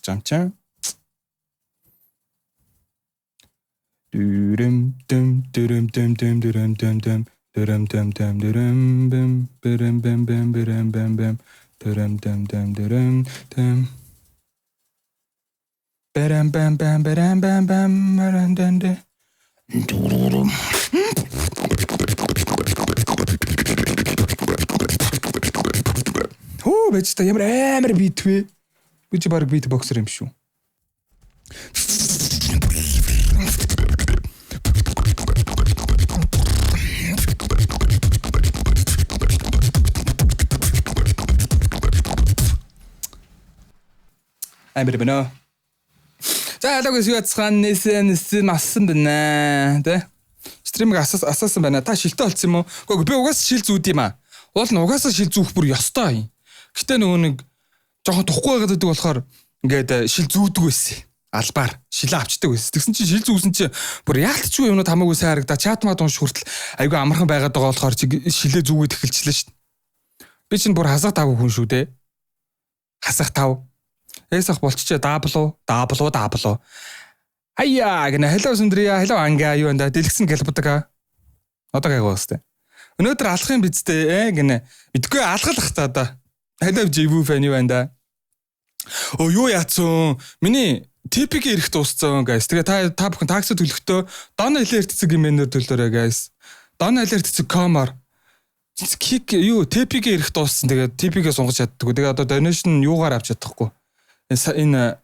юм чинь. Дүрэм дэм дэрэм дэм дэм дэрэм дэм дэм дэрэм дэм дэм дэрэм бэм бэрэм бэм бэм бэрэм бэм бэм дэрэм дэм дэм дэрэм дэм бэрэм бэм бэм бэрэм бэм бэм бэрэм дэм дэм дүрэм Хөө байж та ямар бит вэ? Би ч баг бит боксер юм шүү. Амар бэнэ. За алаг үсгэцхан нэсэн массан байна. Тэ? Стримийг асаасан байна. Та шилтэй болцсон юм уу? Гэхдээ би угаасаа шил зүүд юм аа. Уул нь угаасаа шил зүүх бүр ёстой юм. Гэтэ нөгөө нэг жоохон тухгүй байгаад байдаг болохоор ингээд шил зүүдэг байсан. Албаар шилээ авчдаг байсан. Тэгсэн чинь шил зүүсэн чинь бүр яалтчгүй юмнууд хамаагүй сайн харагдаа. Чат маад унш хүртэл айгүй амархан байгаад байгаа болохоор чи шилээ зүүгээд эхэлчихлээ шүү дээ. Би чинь бүр хасах тав хүн шүү дээ. Хасах тав. Эсэх болчихоо даблуу. Хаяа гэнэ hello Сундрия, hello Анга юу энэ дэлгэсэн гэлбдэг. Одоо гайг уустай. Өнөөдөр алах юм бидтэй гэнэ. Мэдгүй алхах та одоо. Hello Jivu fan юу энэ. Оо юу яатсан? Миний типик ирэх дууссан guys. Тэгээ та бүхэн такси төлөхдөө дон алерт цэг юмнээр төлөөрэй guys. Дон алерт цэг комор. Кик юу типик ирэх дууссан. Тэгээ типигээ сунгаж чаддгүй. Тэгээ одоо donation юугаар авч чадахгүй. Энэ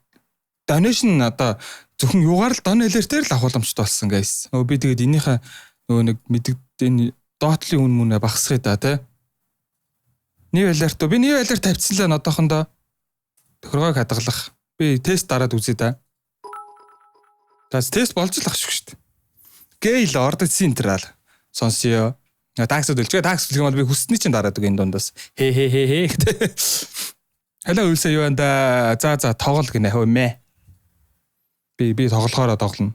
donation одоо зөвхөн юугаар л дон алертээр л авах боломжтой болсон guys. Нөгөө би тэгээд энийхээ нөгөө нэг мэддэг энэ доотлын үн мөнэ багсгая да тий. New alert би new alert тавьчихсан л одоохондоо тохиргоог хадгалах. Би тест дараад үзье да. Тест болж л ах шүү дээ. Гейл ордо централ сонсё. Таксд үлчгээ такс хэлэх юм бол би хүссний чинь дараад үг энэ дундаас. Хэ. Hello үлсэ юу энэ за тоглол гинэ хөөмэ. Би тоглохоороо тоглоно.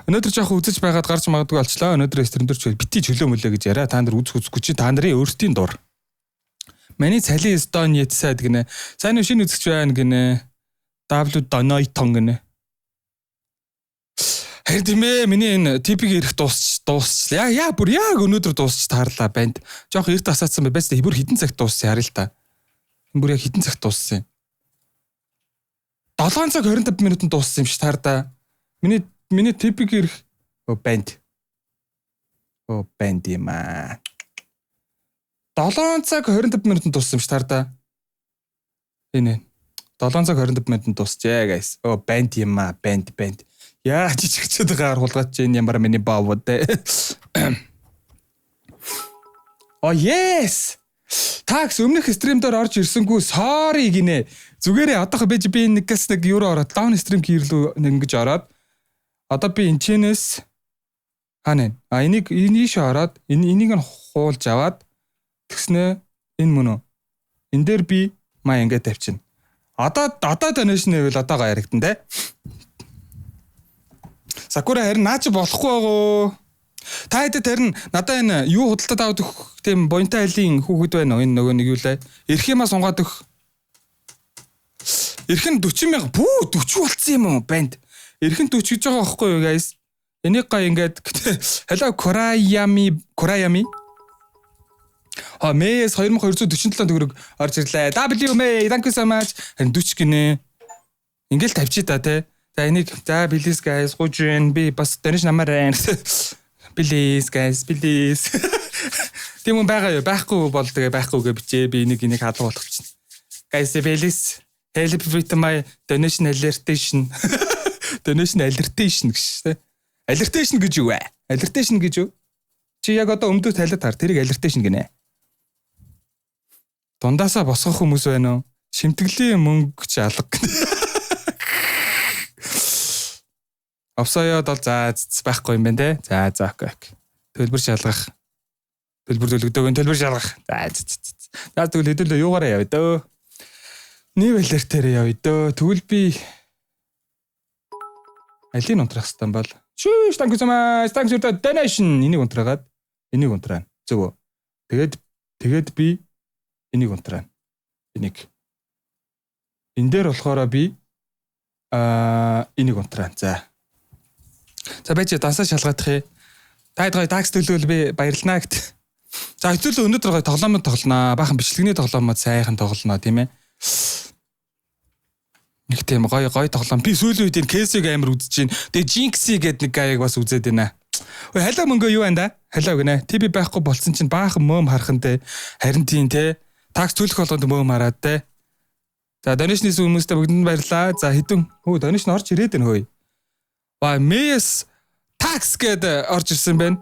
Өнөөдөр жоох үзэж байгаад гарч магадгүй болчлаа. Өнөөдөр стрэмдэрч бити чөлөө мөлөө гэж яриа. Та нар үзэхгүй чи та нарын өөртийн дур. Миний цалин Эстони сайд гинэ. Сайн уу шинэ үзэгч байна гинэ. W Donoiton гинэ. Харин тийм ээ миний энэ типиг ирэх дуусчлаа. Яа бүр яг өнөөдөр дуусч таарлаа банд. Жоох эрт асаацсан байс та бүр хідэн цагт дууссан харъя л та. Бүр яг хідэн цагт дууссан юм. 7 цаг 25 минутанд дууссан юм ш таарда. Миний типик ирэх банд. Банд юм аа. 7 цаг 25 минутанд дууссан юм ш таарда. Энэ 7 цаг 25 минутанд дуусчээ guys. Банд юм аа, банд. Яа жижигчээд байгаа хулгайч чинь ямар миний баавууд те. Yes. Такс өмнөх стримдээр орж ирсэнгүй sorry гинэ. Зүгээрээ одоохоо би нэгээс нэг евро ороод даун стрим хийрлүү ингэж ороод одоо би энэчнээс ханаа энийг ороод энийг нь хуулж аваад тэгснэ энэ мөн үү энэ дээр би маа ингэ тавьчихна. Одоо donation гэвэл одоогоо яригдан те. Сакура харин наач болохгүй байгоо. Та хэдэд харин надаа энэ юу худалдаад аваад өгөх тийм буянтай айлын хүүхэд байна уу? Энэ нөгөө нэг юу лээ. Ирэх юмаа сунгаад өгөх. Ирэх нь 40,000 40 болцсон юм уу банд. Ирэх нь 40 гэж байгаа байхгүй юу guys? Энийг гай ингээд hello Kurayami. Мэйс 2247 төгрөг орж ирлээ. W May thank you so much. 40 гинэ. Ингээл тавьчих та те. За энийг за please guys гуйжин би бас donation намаарай. Please guys please. Тийм юм байгаа юу? Байхгүй бол тэгээ байхгүйгээ бичээ. Би энийг хаалга болгочихно. Guys please help with my donation alertation. Donation alertation гэж тэ. Alertation гэж юу вэ? Alertation гэж юу? Чи яг одоо өмдөд тайлаад хар тэрийг alertation гинэ. Дундаасаа босгох хүмүүс байна уу? Шимтгэлийн мөнгө ч алга гинэ. Овсоёод бол за байхгүй юм байна те. За окей. Төлбөр шалгах. Төлбөр шалгах. За тэгвэл хэдүүлээ юугаараа явъя дөө. New alert-ээр явъя дөө. Тэгвэл би алийг унтрах хэрэгтэй бол. Шүүш thank you so much. Thanks for the donation. Энийг унтраагаад энийг унтраана. Зөв үү? Тэгээд би энийг унтраана. Энийг. Энэ дээр болохоор би Энийг унтраа. За байж дансаа шалгаадах юм. Таад гоё такс төлөөл би баярлнаа гэт. За хэцүүлээ өнөөдөр гоё тоглоомод тоглоноо. Баахан бичлэгний тоглоомод сайхан тоглоноо тийм ээ. Нэг тийм гоё тоглоом. Би сүүлийн үед энэ Кейсиг амар үзэж байна. Тэгээ Jinx гэдэг нэг гаяг бас үзээд байна. Ой халаа мөнгө юу байна да? Халаа гинэ. TV байхгүй болцсон чинь баахан мөөм харахантай. Харин тийм те. Такс төлөх болгонд мөөм хараад те. За донешнис хүмүүстээ бүгдэнд баярлаа. За хэдэн донешн орж ирээд байна хөөе. Ба Мэс такс гэдэг орж ирсэн байна.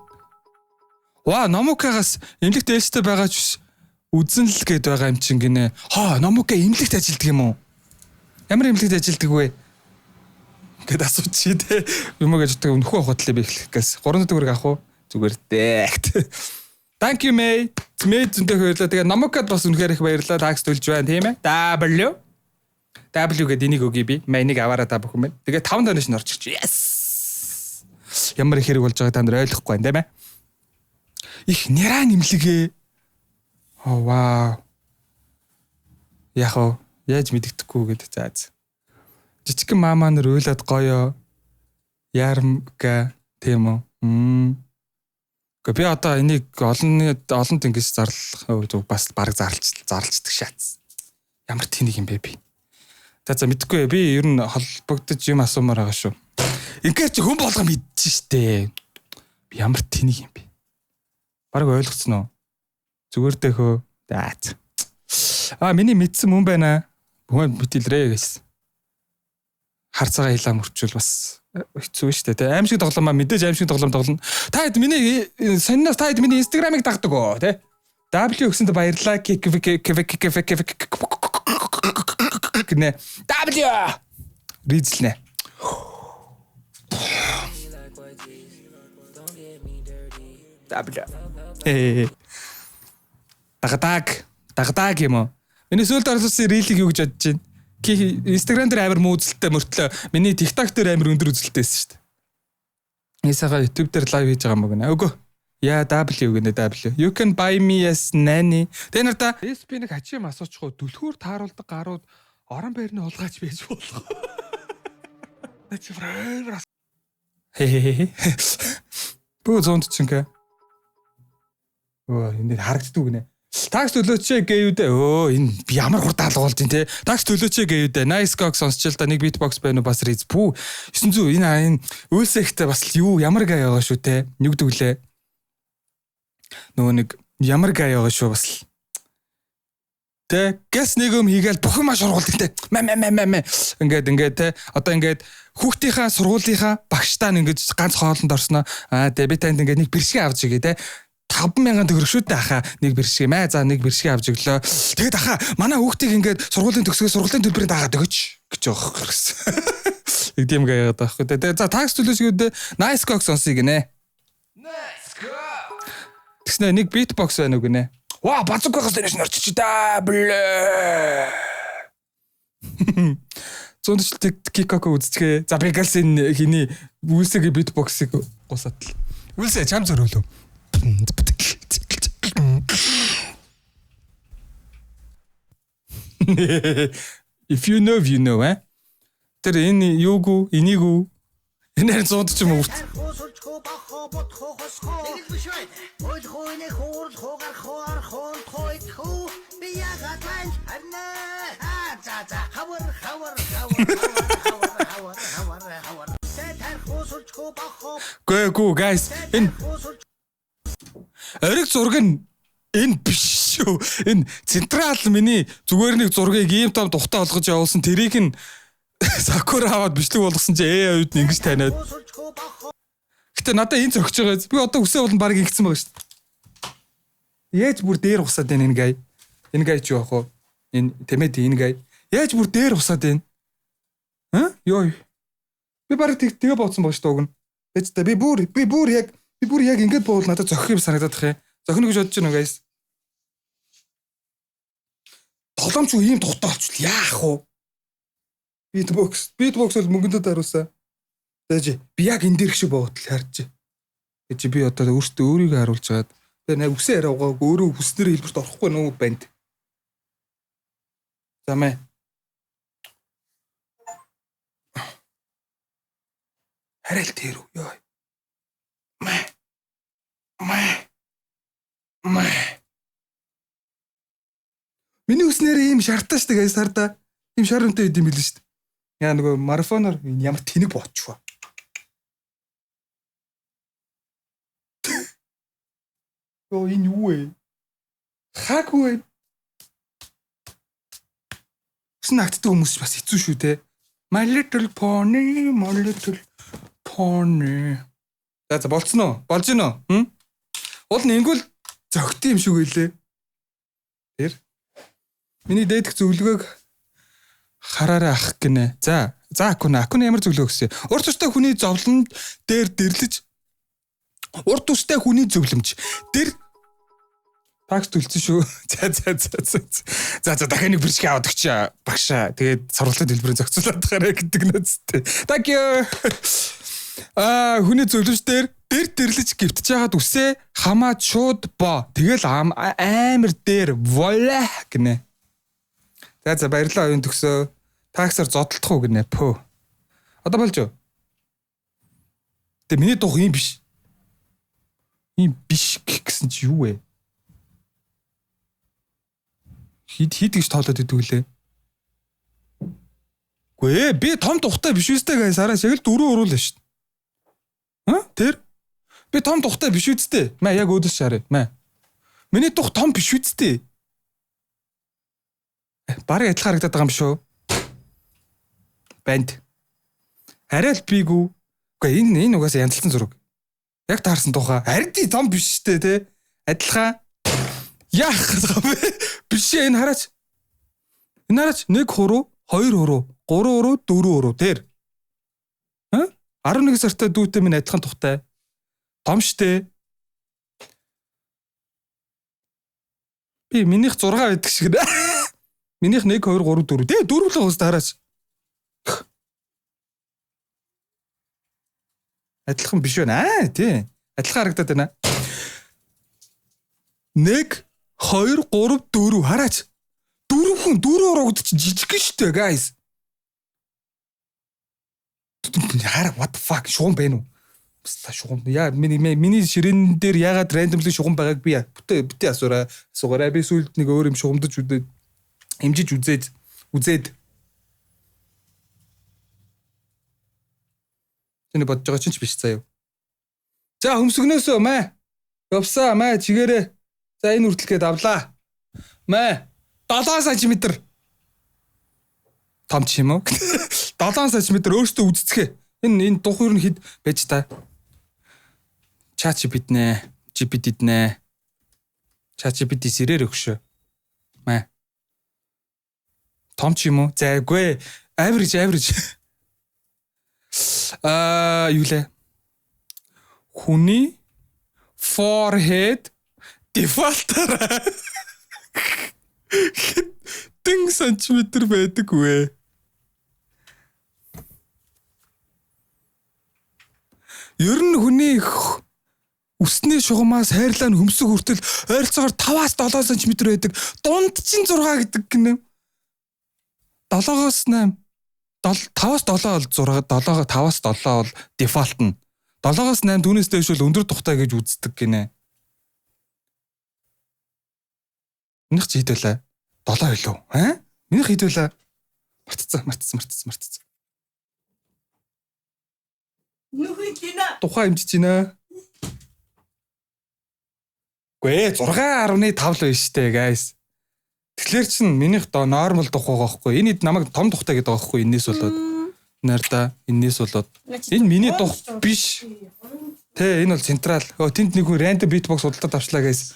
Номукагаас эмнэлэгт ээлжтэй байгаа ч биш. Үзэн л гээд байгаа юм чинь гинэ. Номука эмнэлэгт ажилтдаг юм уу? Ямар эмнэлэгт ажилтдаг вэ? Гэт асууч чи те. Юм уу гэж боддог нөхөө хотлоо би эхлэхгээс 3 төгрөг авах уу? Зүгээр дээ. Thank you May. May зөндөө баярлалаа. Тэгээ Номукад бас үнэхээр их баярлалаа. Такс төлж байна тийм ээ. W гэдэг энийг өгье би. May-ыг аваараа та бүхэн байна. Тэгээ 5 донешн орж ирчих. Yes. Ямар их хэрэг болж байгааг та нар ойлгохгүй байна тийм ээ. Их нэраа нэмлэгээ. Вау. Яаж мэддэхгүй гэдэг зааз. Жижигхэн маамаа нар уйлаад гоё. Ярмга тийм үү. Би одоо энийг олонд ингэж зарлах бас баг зарлцдаг шаац. Ямар тэнэг юм бэ би. За мэдхгүй би ер нь холбогдож юм асуумаар байгаа шүү. Ингээд чи хүн болго мэдчихэж штэ. Би ямар тэнэг юм бэ. Бараг ойлгоцсон уу? Зүгээр дэхөө. Миний мэдсэн хүн байна. Хүн битэлрээ гэсэн. Харцаага хилаа мөрчүүл бас хэцүү шүү дээ. Аимшиг тоглоомаа мэдээж аимшиг тоглоом тоглоно. Та хэд миний сонноос та хэд миний инстаграмыг дагдаг оо тий. W өгсөнд баярлалаа. Гэнэ. W ризлнэ. W. Дагдаг юм уу? Миний сүүлд оруулсан рилийг юу гэж бодож байна? Instagram дээр амар муудалтай мөртлөө миний TikTok дээр амар өндөр үзэлттэйсэн шүү дээ. Эсэгээ YouTube дээр лайв хийж байгаа юм байна. Үгүй. W гэнэ W. You can buy me as nanny. Тэ нарта SP нэг хачим асуучихгүй дүлхүүр тааруулдаг гарууд орон байрны улгаач байж болох. That's right. Бүү зонд чингээ. Энэ харагддаг гинэ. Такс төлөөч гэв үү? Энэ ямар хурдаал болж байна те. Такс төлөөч гэв үү? Nice Gog сонсч л да нэг beatbox байна уу бас riz. Пүү 900 энэ үйлсэхтэй бас юу ямар гай байгаа шүү те. Нүгдүглээ. Нөгөө нэг ямар гай байгаа шүү бас. Тэ гэс нэг юм хийгээл бүх юм шургуулдаг те. Ингээд те. Одоо ингээд хүүхдийнхаа сургуулийнхаа багштаа ингээд ганц хоолнд орсноо. Тэ би танд ингээд нэг бэршгэ авч игээ те. 5,000 төгрөг шүү дээ ахаа. Нэг бэршгэ мэ за нэг бэршгэ авч өглөө. Тэгэд ахаа манай хүүхдийг ингээд сургуулийн төгсгөө сургуулийн төлбөрөнд дагаад өгөөч гэж байгаа хэрэгс. Нэг тийм гаяад байхгүй. Тэгээ за такс төлөөс гэдэг Nice Gog сонсъё гинэ. Nice Gog. Тэснэ нэг beatbox байна уу гинэ. Бацуг байгаас дээрш норчиж да. Зөндөл кикоко үзчихээ. За Бегалс энэ хиний үйлсэгийн beatbox-ыг гусаатал. Үйлсэ чам зөрөөлөө. If you know, you know, eh? Тэр энэ юугүй, энийгүй. Энэ 100 ч юм уу. Гүү guys. Энэ ориг зураг нь энэ биш шүү. Энэ централ миний зүгээр нэг зургийг ийм том тухтай олгож явуулсан тэрийг нь Sakura аваад бичлэг болгосон чи оюуд нь ингэж таниад. Гэтэ надад энэ зөгч байгаа. Би одоо үсээ болон баг ингэсэн байгаа шүү. Яаж бүр дээр усаад байна энэ гай. Энэ гай ч юу ах вэ? Энэ тэмээд энэ гай. Яаж бүр дээр усаад байна? Ёо. Би баг тэгээ бооцсон байгаа шүү уг нь. Тэгэж би бүр яг ингэж боол надад зохих юм санагдаад тах юм. Зохино гэж бодож байна guys. Тоглоомч юу ийм тухтай болчихвол яах вэ? Beatbox бол мөнгөндөө даруусаа. Тэгэж би яг энэ дэрх шиг боотол харж. Тэгэж би одоо өөрийгөө харуулж хагаад тэгээ нэг үсээ яриагаа өөрөө хүснэр хэлбэрт орохгүй нүү банд. За мэ. Арай л тэр үү. Йоо. Мэ. Миний үснээр ийм шартаа штэ гайс хардаа. Ийм шар үнтэй идэм билээ штэ. Яа нөгөө марафоноор ямар тэнэг боочваа. Оо энэ юу вэ? Хаагүй. Үснэ актдаг хүмүүс бас хэцүү шүү те. My little pony. За болцсон уу? Болж гин үү? Уул нь ингүүл зөгт юм шиг үлээ. Тэр миний дээдх зөвлөгөөг хараарай ах гинэ. За акуна ямар зөвлөгөө өгсөн? Урт устай хүний зовлонд дээр дэрлэж урт устай хүний зөвлөмж. Тэр такс төлсөн шүү. За дахиад нэг биржиг аваад өгч багшаа. Тэгээд сургалтын дэлбэрийн зохицуулаад гараа гэдэг нөцтэй. Thank you. Хүний зөвлөмж дээр дэрлэж гівтж яагаад үсээ хамаад шууд боо. Тэгэл амар дээр вола гинэ. За баярлалаа оюун төгсөө. Таксаар зодтолдох уу гинэ. Пөө. Одоо болж юу? Тэ миний дух юм биш. Ийм биш гэсэн чи юу вэ? Хид гэж тоолоод идэв үлээ. Гүй би том тухтай биш үстэй гайс араас яг л 4 уруулаа шүү. Тэр би том тухтай биш үстэй. Мэ яг өөдөөс шаарэ. Мэ. Миний дух том биш үстэй. Барыг адилхан харагдаад байгаа юм шүү. Банд. Арай л бигүү. Үгүй энэ угаасаа янзлсан зураг. Яг таарсан тухай. Харин тий том биш штэ те. Адилхан. Яах вэ? Биш энэ хараач. Энэ хараач 1 хуруу, 2 хуруу, 3 хуруу, 4 хуруу тэр. 11 сартай дүүтэй минь адилхан тухтай. Том штэ. Би минийх 6 байдаг шиг. Минийх 1 2 3 4. Тэ 4 л уус дараач. Адилхан биш байна. Тий. Адилхан харагдаад байна. 1 2 3 4 хараач. 4 хүн 4 урагд чи жижиг штэ guys. Яа what the fuck шугам бэ нү? Баста шугам. Яа миний ширээн дээр яагаад randomly шугам байгааг би битээ асуугаа. Би сүлд нэг өөр юм шугамдаж үдээд хэмжиж үзээд. Тэний бодож байгаа чинь ч биш заяа. За хөмсгнөөсөө мэ. Явсаа мэ чигээрээ. За энэ үртэлгээд авлаа. Мэ 7 см. Том ч юм уу? 7 см өөртөө үзцгээ. Энэ дух юу хэд байж та? GPT нэ. GPT сэрээр өгшөө. Мэ. Том ч юм уу? За үгүй. Average. Юу лээ? Хүний forehead default-аар 10 см байдаг вэ? Ер нь хүний үсний шугамаас хайрлаа нь хөмсөг хүртэл ойролцоогоор 5-7 см байдаг. Дунд чинь 6 гэдэг гинэ. 7-оос 8 5-7 бол 6, 5-7 бол дефолт нь. 7-оос 8 түүнээс дээш бол өндөр тухтай гэж үздэг гинэ. Минийх чи хэд байлаа? 7 байлуу. Минийх хэд байлаа? Мартцсан. Нүхий гинэ. Тухайн хэмжиж байна. Гүй 6.5 л байна штэ guys. Тэгэхээр чин минийх нормал дух байгаа байхгүй. Энэ намайг том тухтай гэдэг байгаа байхгүй. Энээс болоод нарда энээс болоод энэ миний дух биш. Тэ энэ бол централ. Тэнд нэг хүн random beatbox худалдаад авчлаа guys.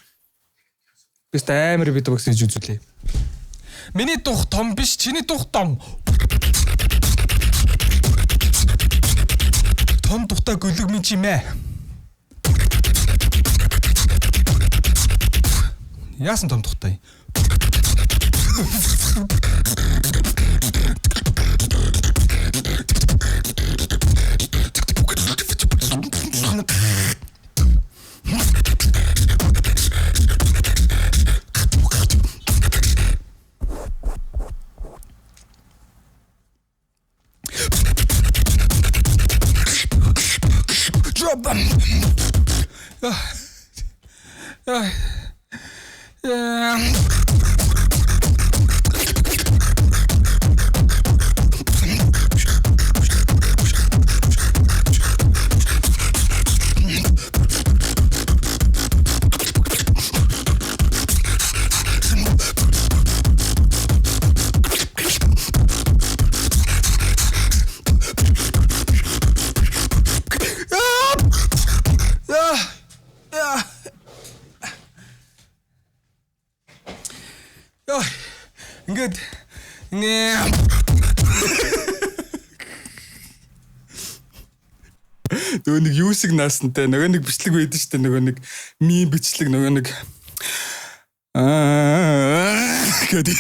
Бист амар beatbox хийж үзүүлээ. Миний дух том биш, чиний дух том. Том тухтай гөлөг минь чимээ. Яасан том тухтай? Ингээд нөгөө нэг юусиг наасантай нөгөө нэг бичлэг байдаг шүү дээ нөгөө нэг мим бичлэг нөгөө нэг гэдэг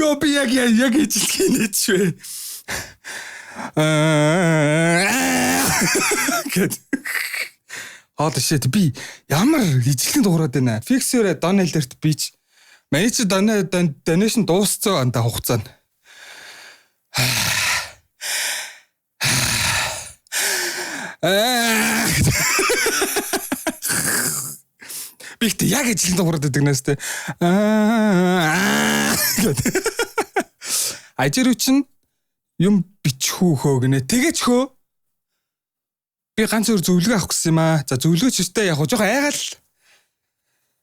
ёо би яг ижилхэн нэчвэ гэд хоол шít би ямар ижилхэн дуурайд байна фиксэрэ дон алерт бич менеж донешн дуусцсан анда хугацаанд бихт яг ижилхэн дуурайд байдаг нэстэй ажируу чин юм бичхүү гинэ тэгэж хөө би ганц өөр зөвлөгөө авах гэсэн юм аа за зөвлөгөөч өстэй яг жоохон айгаал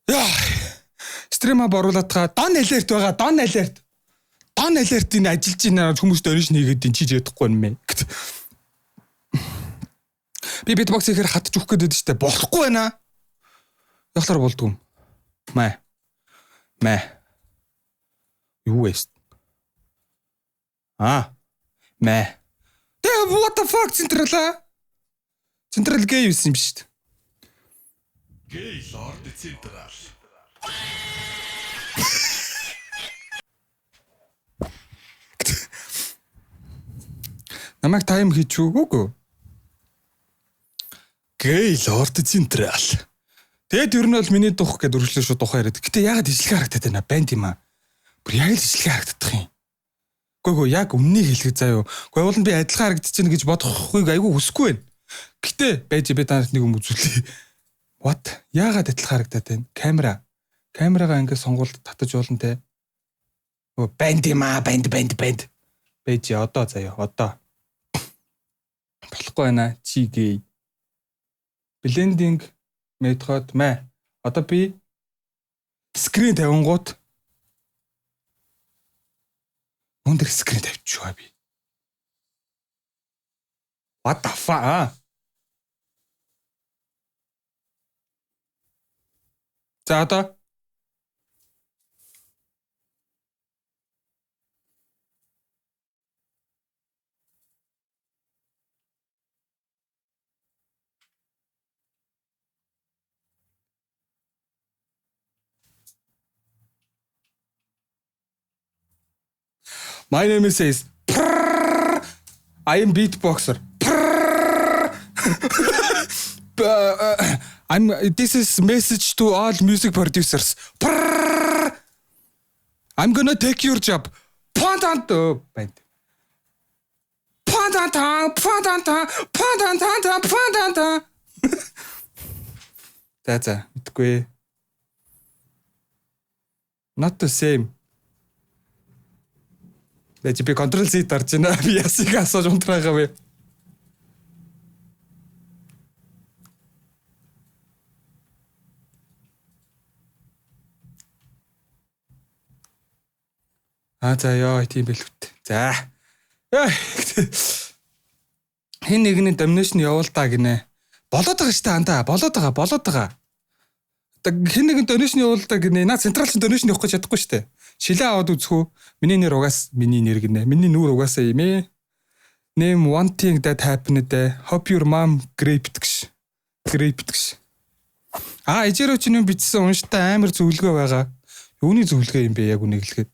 яа стрима боруулаад га дон алерт байгаа дон алертийн ажиллаж байна хүмүүст ориш нэгээд ин чиж ядахгүй юм бэ би битбокс ихээр хатж өгөх гээд байдаг штэ болохгүй байна яхалаар болдгоо мэ юу вэ мэ what the fuck централ гей юусэн юм биш штэ гей лорд централ намайг тайм хийж өгөөгүй. Гей лорд централ. Тэгэд ер нь бол миний дух гэдээ үргэлжлэн шууд тухаа яриад. Гэтэ ягаад ижлэгээ харагдаад байна банд юм аа. Бүр яг л ижлэгээ харагдах юм. Гүгөө яг өмнөнийг хэлэх заяа. Гэхдээ уул нь би адилхан харагдчихна гэж бодохгүйг айгүй хүсэхгүй байна. Гэтэ байж би танарт нэг юм үзүүлээ. What? Ягаад адилхан харагдаад байна? Камерага ингээд сонгуульд татаж болно те. Банд юм аа, банд. Байж одоо заяа, одоо. Болохгүй байна. Чи гей. Blending method мэ. Одоо би скрин тавингууд өндөр скрин тавьчихваа би. What the fuck? За одоо My name is I am beatboxer. This is message to all music producers. I'm gonna take your job. За мэдгүй. Not the same. Бэж би контрол Z дарж байна. Би ясыг асууж унтраагаа вэ? За ёо тийм бэлгүүт. За. Хин нэгний доминашн явуулдаа гинэ. Болоод байгаа штэ андаа. Болоод байгаа. Хин нэгэн доминашн явуулдаа гинэ. Наа централчин доминашн явах гэж чадахгүй штэ. Шилээ аваад үзэх үү? Миний нэр угаас миний нэр гинэ. Миний нүур угаасаа юм ээ. Name one thing that happened. Hope your mom graped гэж. Ижирөө чинь юм бичсэн унштай амар зөвлөгөө байгаа. Юуны зөвлөгөө юм бэ яг үнийг хэлэхэд.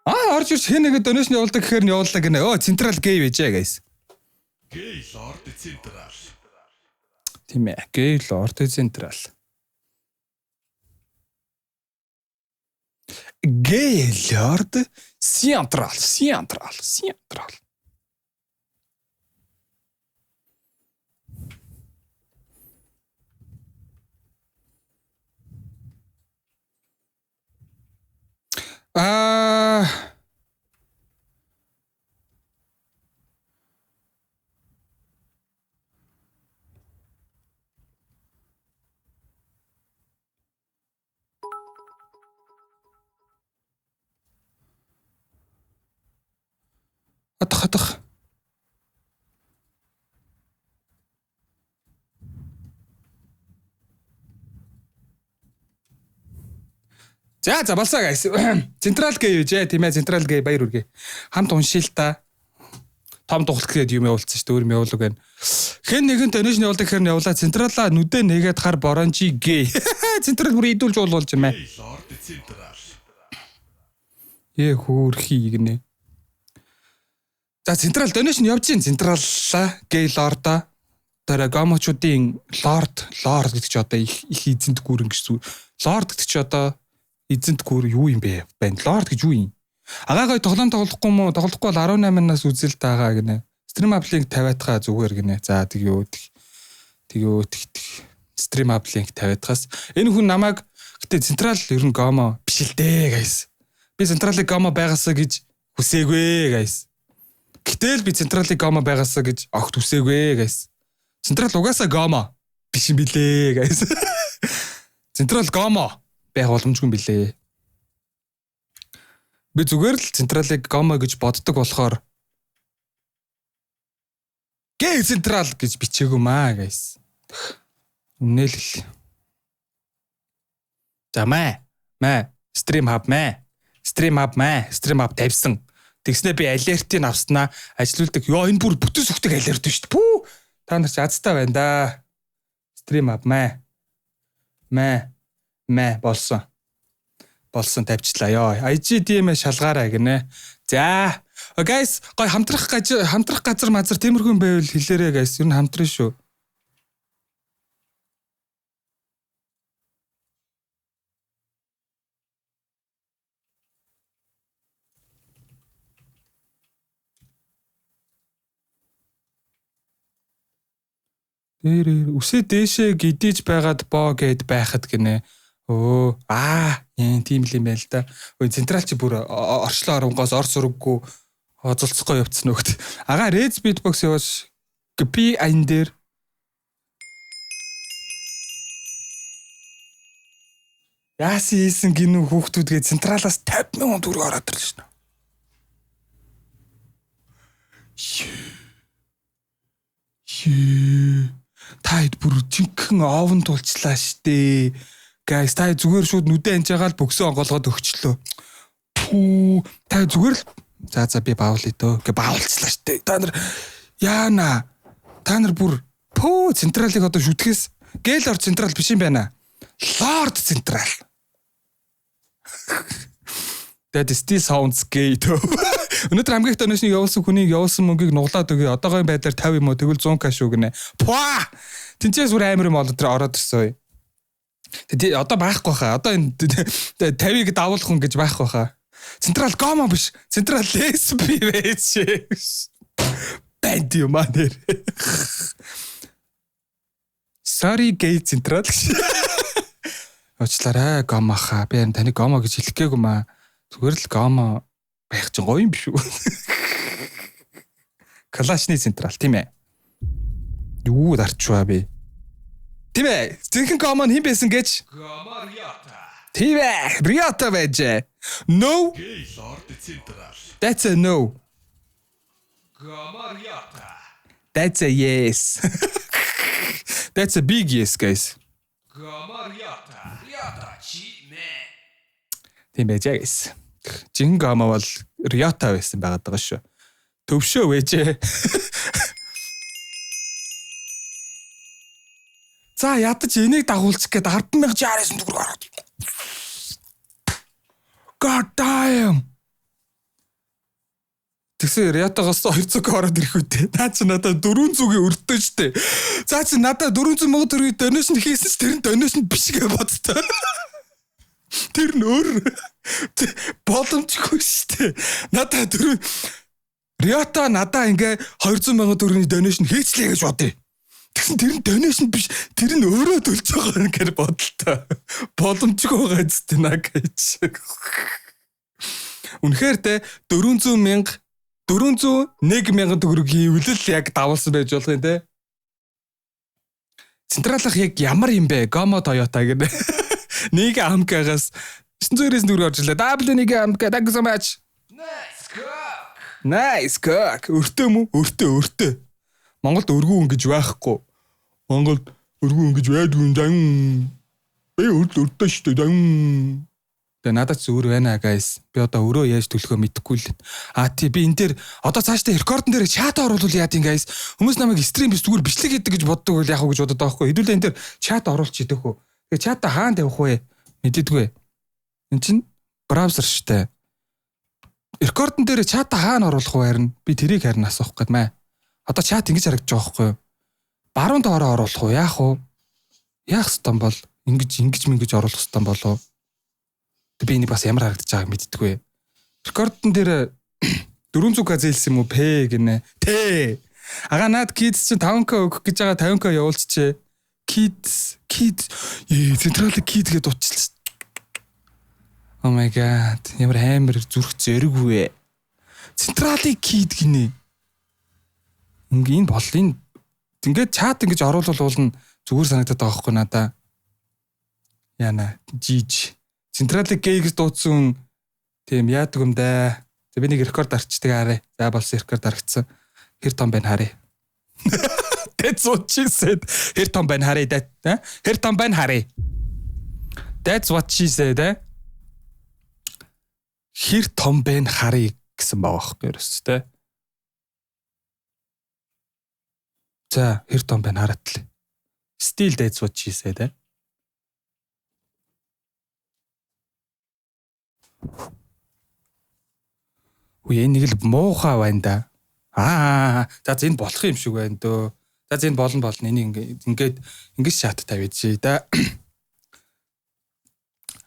Орж ирж хин нэгэд донешн явуулдаг гэхээр нь явууллаа гинэ. Централ гей байжээ guys. Гей лорд централ. Тийм ээ. Гей лорд централ. Гей лорд централ. Аа хатах. За болсоо guys. Централ гээ юу жаа тийм ээ централ гээ баяр үргээ. Хамт уншил та. Том дугалт гээд юм явуулсан шүү дээ. Өөр явуулаг байна. Хэн нэгэн тониш явуулдаг хэрэг явуулаа централаа нүдэ нэгээд хар боронжи гээ. Централ бүр идүүлж уулуулж юм аа. Лорд централ. Хөөрхий гинэ. За централ тониш нь явж гин централаа гээ лорда. Тэр гомочуудын лорд гэдэг чи одоо их эзэнт гүрэн гэж. Лорд гэдэг чи одоо эзэнт гүр юу юм бэ? Банд лорд гэж юу юм? Агаагаа тоглохгүй мó тоглохгүй бол 18-наас үзэл таагаа гинэ. Стрим аплинк тавиадхаа зүгээр гинэ. За тэг. Стрим аплинк тавиадхаас энэ хүн намайг гэтээ централ ер нь гомо биш л дээ guys. Би централыг гомо байгаасаа гэж хүсээгүй guys. Гэтэл би централыг гомо байгаасаа гэж огт хүсээгүй guys. Централ угаасаа гомо биш юм билээ guys. Централ гомо байх боломжгүй юм билээ. Би зүгээр л централыг гомо гэж боддог болохоор гээ централ гэж бичээгүй маа guys. Үнэлэл. За мэ стрим хаб тавьсан. Тэгснэ би алертыг авснаа ажилуулдаг. Ёо энэ бүр бүтэн сүхдэг алерт шүү дээ. Пүү. Та нар ч азтай байна да. Стрим хаб мэ болсон тавьчлаа ёо. IGDM шалгаарай гинэ. За guys гой хамтрах газар мазар тиймэрхүү байвал хэлээрэй guys. Ер нь хамтран шүү. Үсээ дээшээ гидэж байгаад боо гэд байхад гинэ. Тийм л юм байл да. Централ чи бүр орчлоо оронгоос ор сураггүй золцохгүй явцсан нөхд. Агаа Red Beatbox яваш би айн дээр яасын хийсэн гинүү хүүхдүүдгээ централаас 50,000 төгрөг ороод ирлээ шнэ. Таад бүр жинхэнэ овон тулчлаа штэ. Guys, та зүгээр шууд нүдэ анж байгаа л бөксөө онгоолгоод өгчлөө. Пүү, та зүгээр л за би баавлаа дөө. Гэ баавалцлаа штэ. Та нар яана. Та нар бүр пүү централыг одоо шүтгэс гээл ор централ биш юм байна. Лорд централ. That still sounds gay төө. Өнөөдөр хамгийн их донешны явуулсан хүнийг явуулсан мөнгийг нуглаад өгье. Одоогоон байдлаар 50 юм уу тэгвэл 100 каш өгнө. Пуа! Тинчээс бүр амар юм болоод тэр ороод ирсэн. Тэгээ одоо байхгүй хаа. Одоо энэ 50-ыг давуулах хүн гэж байхгүй хаа. Централ гомо биш. Централ лесби байж. Банд юм аа нэр. Sorry gay централ. Очлаарай гомо хаа. Би таны гомо гэж хэлэх гээгүй маа. Зүгээр л гомо байх чинь гоё юм биш үү? Калашны централ тийм ээ. Юу дарчваа би. Тийм ээ. Зинхэн гомо хэн байсан гэж? Гомо Риота. Тийм ээ. Риота байж. No. Лорд централ. That's a no. Гомо Риота. That's a yes. That's a big yes, guys. Гомо Риота. Риота чи мэ. Тийм байж guys. Жин гомо бол Риота байсан байгаад байгаа шүү. Төвшөө вэжээ. За ядаж энийг дагуулчих гээд 10,069 төгрөг ороод. God damn. Тэгсэн Риотагоос 200 ороод ирэх үедээ. Наа чи надад 400-ийн өртөө штэ. За чи надад 400,000 төгрөгийн донешн хийсэн ч тэр нь донешн биш гэж боддоо. Тэр нь өөр боломжгүй штэ. Надад Риото надаа ингээ 200,000 төгрөгийн донешн хийцлээ гэж бодъё. Тэгсэн тэр нь донешн биш. Тэр нь өөрөө төлж байгаа юм гэж бодлоо. Боломжгүй байгаа зү наа гэж. Үнэхээр те 401 мянган төгрөгийн үлэл яг давуулсан байж болох юм те. Централах яг ямар юм бэ? Гомо Toyota гэдэг. Нэг амкагаас 900-ээс төгрөг орж ирлээ. W1 амка thank you so much. Nice cock. Өртөө мө? Өртөө. Монголд өргүү ингэж байхгүй. Монголд өргүү ингэж байдгүй юм. Би өртөө шүү дээ. Тэгээ надад ч өөр байна guys. Би одоо өрөө яаж төлөхөө мэдэхгүй л. Тий би энэ дээр одоо цаашдаа рекордн дээр чат оруулвал яа тийм guys. Хүмүүс намайг стрим биш зүгээр бичлэг хийдэг гэж боддог үл яах вэ гэж бодод байгаа байхгүй. Хэдүүлээ энэ дээр чат оруулчих идэх үү. Тэгээ чата хаана тавих вэ? Мэдээдгүй. Энд чинь браузер штэ. Рекордн дээр чата хаана оруулах вэ харин? Би тэрийг харин асуух гээд маа. Одоо чат ингэж харагдаж байгаа байхгүй юу? Баруун доороо оруулах уу? Яах вэ? Яах стан бол ингэж оруулах стан болов. Би энийг бас ямар харагдаж байгааг мэддэггүй. Рекордн дээр 400 к зээлсэн юм уу? П гинэ. Тэ. Ага наад kids чи 5к өгөх гэж байгаа 50к явуулчихжээ. Kids. Централ kid гэдээ дутчихлаа. Oh my god. Ямар амар зүрх зэрэгвэ. Централын kid гинэ. Энэ бол энэ ингээд чат ингэж оруулал уулна зүгээр санагдаад байгаа байхгүй надаа. Яна жиж. Централын гейгс дуудсан тийм яадаг юм да. За би нэг рекорд арчдаг харъя. За болсон рекорд аргацсан. Хэр том байна харъя. That's what she said. Хэр том байна харъя да. Хэр том байна харъя. That's what she said. Хэр том байна харъя гэсэн байгаа байхгүй ерөөс тэ. За хэр том байна хараатлаа. Still that's what she said. Үе нэг л муухай байна да. За энэ болох юм шиг байна дөө. За энэ болно. Энийг ингэж шат тавьж да.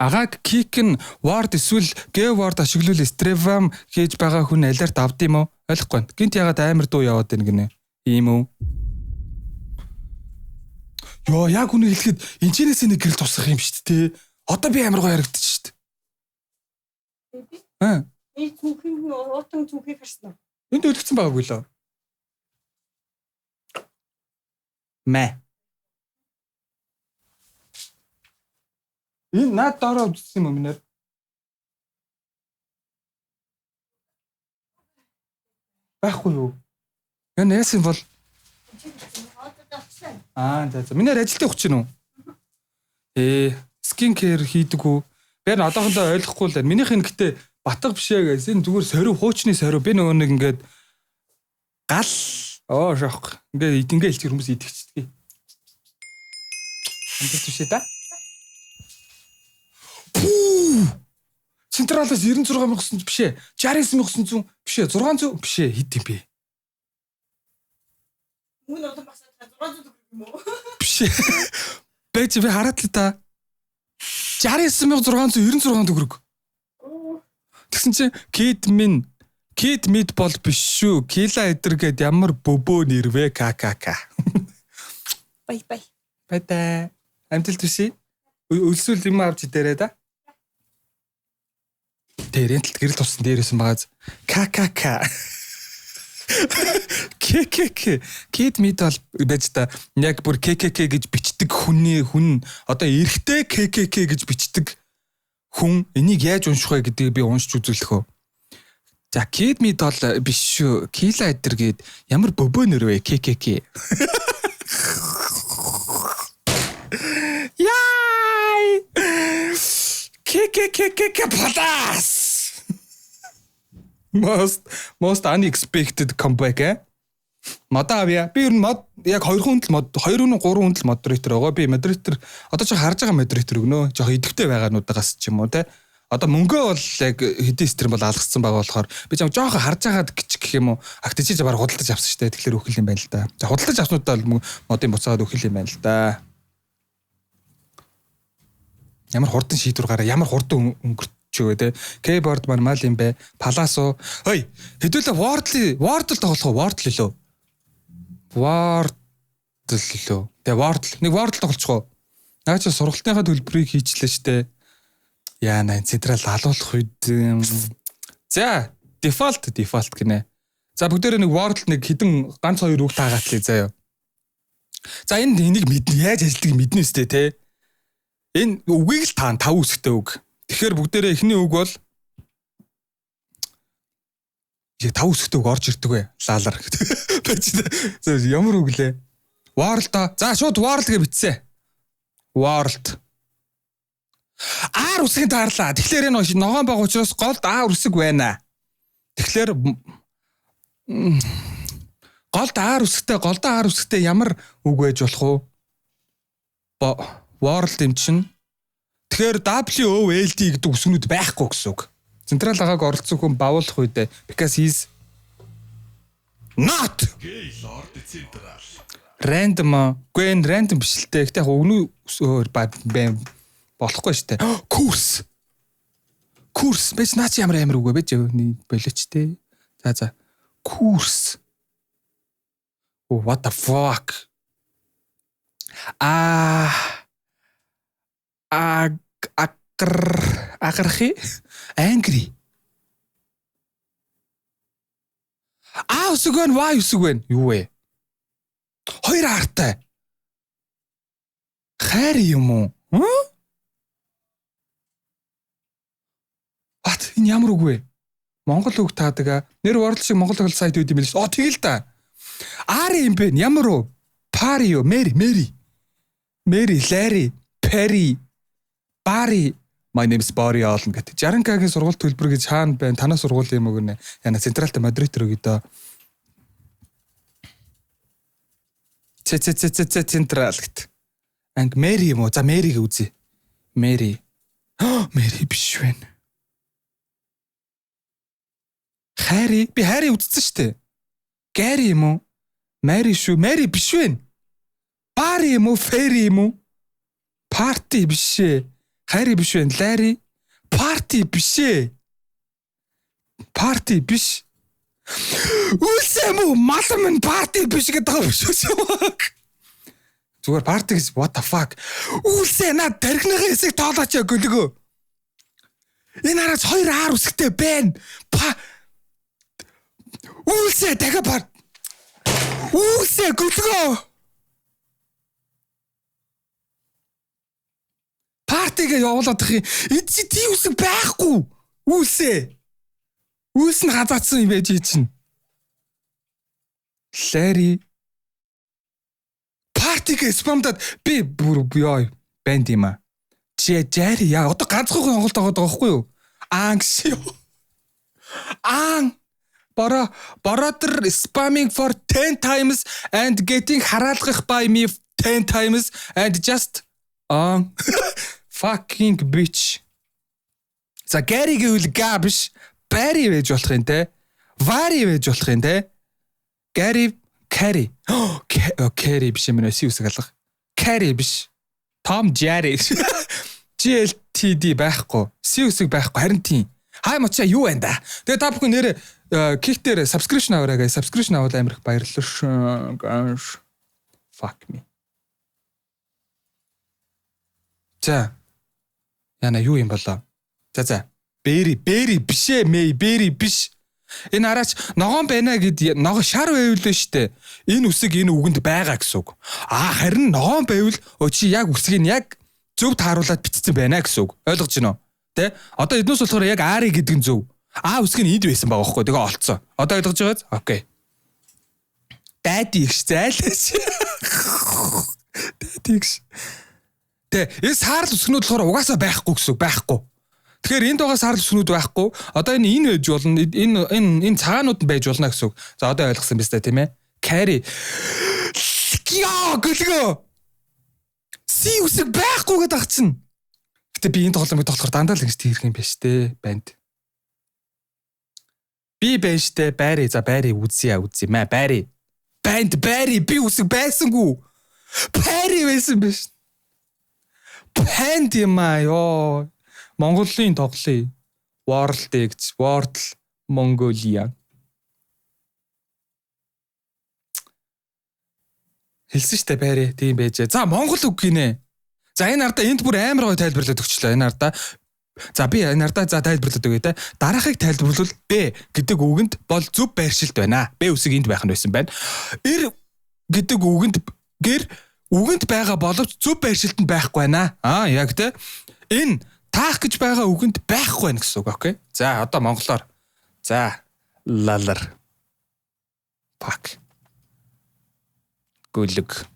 Агааг кикэн word эсвэл g-word ашиглуул stream хийж байгаа хүн алерт авд юм уу? Ойлгохгүй. Гинт ягаад амар дуу яваад байна гинэ. Ийм үү? Йоо яг үнийг хэлэхэд энэчнээс нэг гэрэл тусах юм шүү дээ. Одоо би амар гоё харагдчих шүү дээ. Энэ түүхийн уутан түүхийг харсан уу? Энд өлгцэн байгаагүй лөө. Мэ. Энэ над дороо үзсэн юм минер. Байхгүй юу? Энэ яасан бол за. Минер ажилтаа өгч гин үү? Скин кэр хийдэг үү? Би н одоохондоо ойлгохгүй л байна. Минийх нь гэтээ батга биш ээ гэсэн зүгээр сорив хуучны сорив. Би нөгөө нэг ингээд гал шах. Ингээд хэлчих хүмүүс идэгчдэг. Амжилт биш ээ да? Централаас 96,900 биш ээ. 69,900 биш ээ. 600 биш ээ. Хэд юм бэ? Мөн одоо бас 600 төгрөг юм уу? Биш ээ. Бэж би хараад л та. 69,696 төгрөг. Тэгсэн чинь kid mid бол биш шүү. Кила эдэргээд ямар бөбөө нэрвэ ККК. Бай. Бай. Амжилт хүсье. Өлсвөл юм авч идэрээ да. Тэрэн талд гэрэл тусан дээрсэн байгаа. ККК. ККК. Kid mid бол байж та яг бүр ККК гэж бичдэг хүн одоо эрэгтэй ККК гэж бичдэг хүн энийг яаж унших вэ гэдгийг би уншиж үзүүлэх үү. За kid mid бол биш шүү. Кила эдэргээд ямар бөбөө нэр вэ ККК. Яй! ККК плас. Most unexpected comeback. Модаа авъя. Би ер нь мод яг 2 хүнд л мод 2 3 хүнд л модератор байгаа. Би модератор одоо ч харж байгаа модератор өгнө. Жохо идэвхтэй байгаануудаас ч юм уу те. Одоо мөнгөө бол яг хэдийн стрим бол алгацсан байгаа болохоор би ч жохо харж байгаад гэх юм уу. Актичиж баг худалдаж авсан шүү дээ. Тэгэхээр өөхөл юм байна л да. За худалдаж авснуудаа модын буцаад өөхөл юм байна л да. Ямар хурдан шийдвэр гараа, ямар хурдан өнгөрч өгөө те. Keyboard мал юм бэ? Паласо. Хөөе. Хэдүүлээ Wordle тоглох уу? Wordle лөө. Тэгээ Wordle. Нэг Wordle тоглочихоо. Наач сургалтынхаа төлбөрийг хийчлээ штэ. Яана энэ централ алуулах үед За, default гинэ. За бүгдээрээ нэг word нэг хідэн ганц хоёр үг таагатлаа заяа. За энийг мэднэ. Яаж ажилтгийг мэднэ үстэй те. Энэ үгийг л таана 5 үсгтэй үг. Тэгэхээр бүгдээрээ эхний үг бол 5 үсгтэй үг орж ирдэг вэ? Лаалар. Ямар үг лээ? World. За шууд world гэж бичсэн. World. R үсгийн таарлаа. Тэгэхээр энэ ногоон баг учраас голд R үсэг байна. Тэгэхээр голд R үсэгтэй ямар үг байж болох вэ? World юм чинь. Тэгэхээр WOLD гэдэг үсгнүүд байхгүй гэсэн үг. Централ агааг оролцсон хүн бавуулах үедээ because he's not Gaylord Central. random. Гэн random биш л дээ. Гэтэ яг өгнүү болохгүй шүү дээ. Курс. Бэж наач ямар амир үг вэ? Бэж болооч дээ. За. Курс. Oh, what the fuck? Аграхи? Angry. Үсгэн, why үсгэн? Юу вэ? Хоёр артай. Хайр юм уу? Энэ ямар үг вэ? Монгол үг таадаг. Нэр Word шиг монгол хэл сайт үүд юм биш. Тэгэл да. Ари юм бэ? Ямар уу? Пари юу? Мэри, Лари, Перри, Бари. My name is Barry Allen гэдэг. 60К-гийн сургууль төлбөр гэж хаана байна? Танаа сургууль юм уу гэнэ? Яна централтай модератор өгье доо. Централ гэт. Анг Мэри юм уу? За Мэриг үзье. Мэри. Мэри биш вэ? Хари, би Хари үзсэн шүү дээ. Гэри юм уу? Мэри шүү. Мэри биш вэ? Бари юм уу? Фэри юм уу? Парти биш ээ. Хари биш вэ? Лари. Парти биш ээ. Парти биш. Үлсэм үү? Малмын парти биш гэдэг байгаа биш үү? Зүгээр парти гэж what the fuck? Үлсэ наа тархиныхаа хэсэг тоолооч гөлгөө. Энэ араас 2 R үсгтэй байна. Үлсэ дахиад пар. Үлсэ гөлгөө. Партигээ явуулаад их эцэг тий үсэг байхгүй. Үлсэ. Үлс нь хазаацсан юм байж чинь. Лари. Партигээ спамдаад би бүр ёо банд юм а. Жари яа одоо ганцхан сонголт байгаа байхгүй юу? Ангш. Borrower spamming for 10 times and getting хараалгах by me 10 times and just fucking bitch. За Gary гэвэл га биш, Barry байж болох юм те. Vary байж болох юм те. Gary, Carry. Carry биш юм нэ үсэг алга. Carry биш. Tom Jerry. GLTD байхгүй. C үсэг байхгүй харин тийм. Хай мочаа юу байна да. Тэгээ та бүхэн нэр кик дээр subscription аваарай. Subscription аваад амирх баярлалаа. Fuck me. За. Яна юу юм болоо? За. Бэри биш ээ, бэри биш. Энэ араач ногоон байна гэд ногоо шар байвал нь штэ. Энэ үсэг энэ үгэнд байгаа гэсэн үг. Харин ногоон байвал чи яг үсгийг яг зөв тааруулаад бичсэн байна гэсэн үг. Ойлгож байна уу? Тэ? Одоо эднээс болохоор яг Ари гэдэг нь зөв. Үсэг нь энд байсан байгаа байхгүй. Тэгээ олцсон. Одоо ойлгож байгааз? Окей. Дайди ихш зайлаач. Дайди ихш. Тэ, энэ саарл үсгнүүд болохоор угаасаа байхгүй гэсэн үг, байхгүй. Тэгэхээр энд байгаа саарл үсгнүүд байхгүй. Одоо энэ байж болно. Энэ цагаанууд нь байж болно гэсэн үг. За одоо ойлгосон биз дээ, тийм ээ? Carry. Яа, гөлгөө. Си үсэг байхгүй гэдэг чинь. Гэтэ би энэ тоглоомыг тоглохоор дандаа л ингэж тийрх юм биш дээ, банд. Би байж дээ, Бари. За Бари үзье. Мэ Бари. Банд Бари би үсэг байсангүй. Бари байсан биш. Банд юм аа ёо. Монголын тоглоё. World Mongolia. Хэлсэн штэ Бари тийм байжээ. За Монгол үг гинэ. За энэ ардаа энд бүр амар гоё тайлбарлаад өгчлөө. Энэ ардаа За би нартаа за тайлбарлаад өгье те. Дараахыг тайлбарлавал Б гэдэг үгэнд бол зөв байршилт байна. Б үсэг энд байх нь байсан байна. Эр гэдэг үгэнд гэр үгэнд байгаа боловч зөв байршилтанд байхгүй байна. Яг те. Энэ таах гэж байгаа үгэнд байхгүй байна гэсэн үг. Окей. За одоо монголоор. За лалар. Пак. Гүлэг.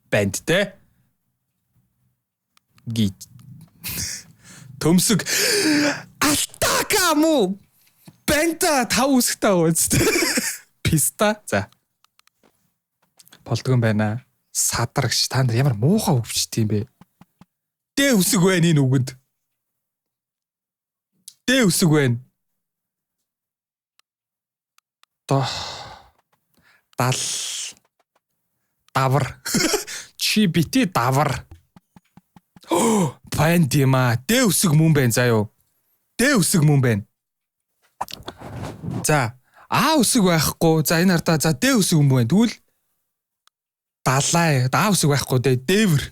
Банд те. Гит. Төмсөг алтака муу бента 5 үсэгтэй үстэй писта за болдгон байна садарагч та нар ямар муухай өвчт юм бэ дэ үсэг байна энэ үгэнд дэ үсэг байна дал давар чи бити давар Пандима дэ үсэг мөн байна заа юу. Дэ үсэг мөн байна. За А үсэг байхгүй. За энэ ардаа за дэ үсэг мөн байна. Тэгвэл далай А үсэг байхгүй дэ дээвэр.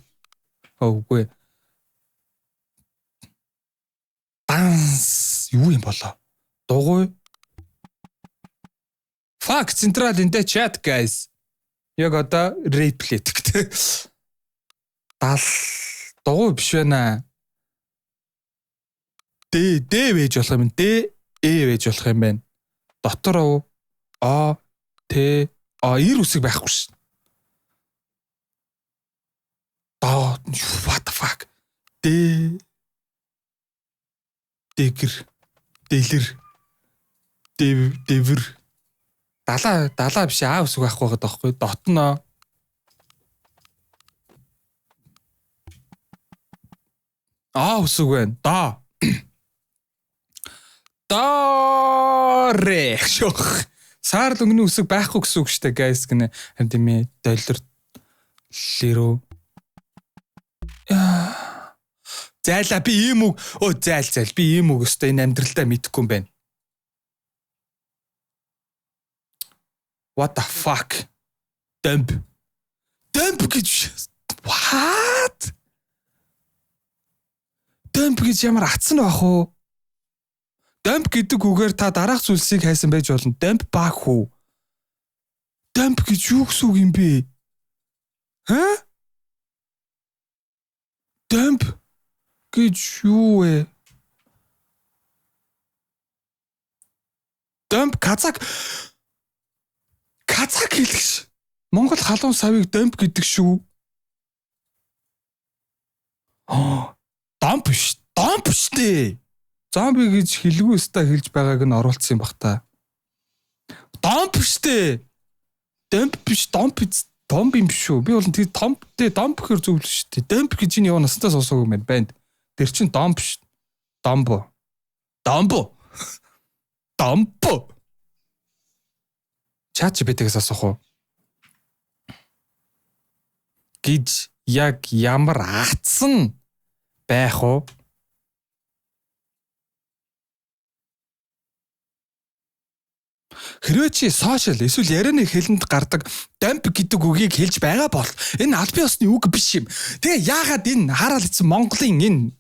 Үгүй. Данс юу юм болоо? Дугуй. Fuck централ in the chat guys. Яг одоо реплет гэдэг. Дал дугуй биш байна. Д вэж болох юм. Д вэж болох юм байна. Дотор уу? А Т ир үсэг байхгүй ш. What the fuck? Дэгэр дэлэр дэвэр далаа биш А үсэг байхгүй байгаа даахгүй. Дотно А үсэг байна. Ре шох. Саар л өнгөний үсэг байхгүй гэсэн үг шүү дээ guys гэнэ. Харин тийм ээ доллар лирөө. Зайлаа би ийм үг зайл би ийм үг өстой энэ амьдралдаа мэдэхгүй юм байна. What the fuck? Dump гэж what? Dump гэж ямар атсан байх уу? Dump гэдэг үгээр та дараах зүйлсийг хайсан байж болно. Dump баг хүү. Dump гэж юу гэсэн үг юм бэ? Dump гэж юу вэ? Dump казак хэлэгш. Монгол халуун савыг dump гэдэг шүү. Dump штэ. Зомби гэж хэлгүй өстой хэлж байгааг нь оруулсан юм бах та. Dump штэ. Dump биш, dump юм шүү. Би бол тэг dump гэхэр зөв л штэ. Dump гэж энэ юу настай сонсоогүй юм байна. Тэр чин dump ш. Dumbo. Чат GPT-гээс асуух уу? Гэж яг ямар атсан байх уу? Хэрвээ чи сошиал эсвэл ярианы хэлэнд гардаг dump гэдэг үгийг хэлж байгаа бол энэ аль бие усны үг биш юм. Тэгээ яагаад энэ хараал ицсэн Монголын энэ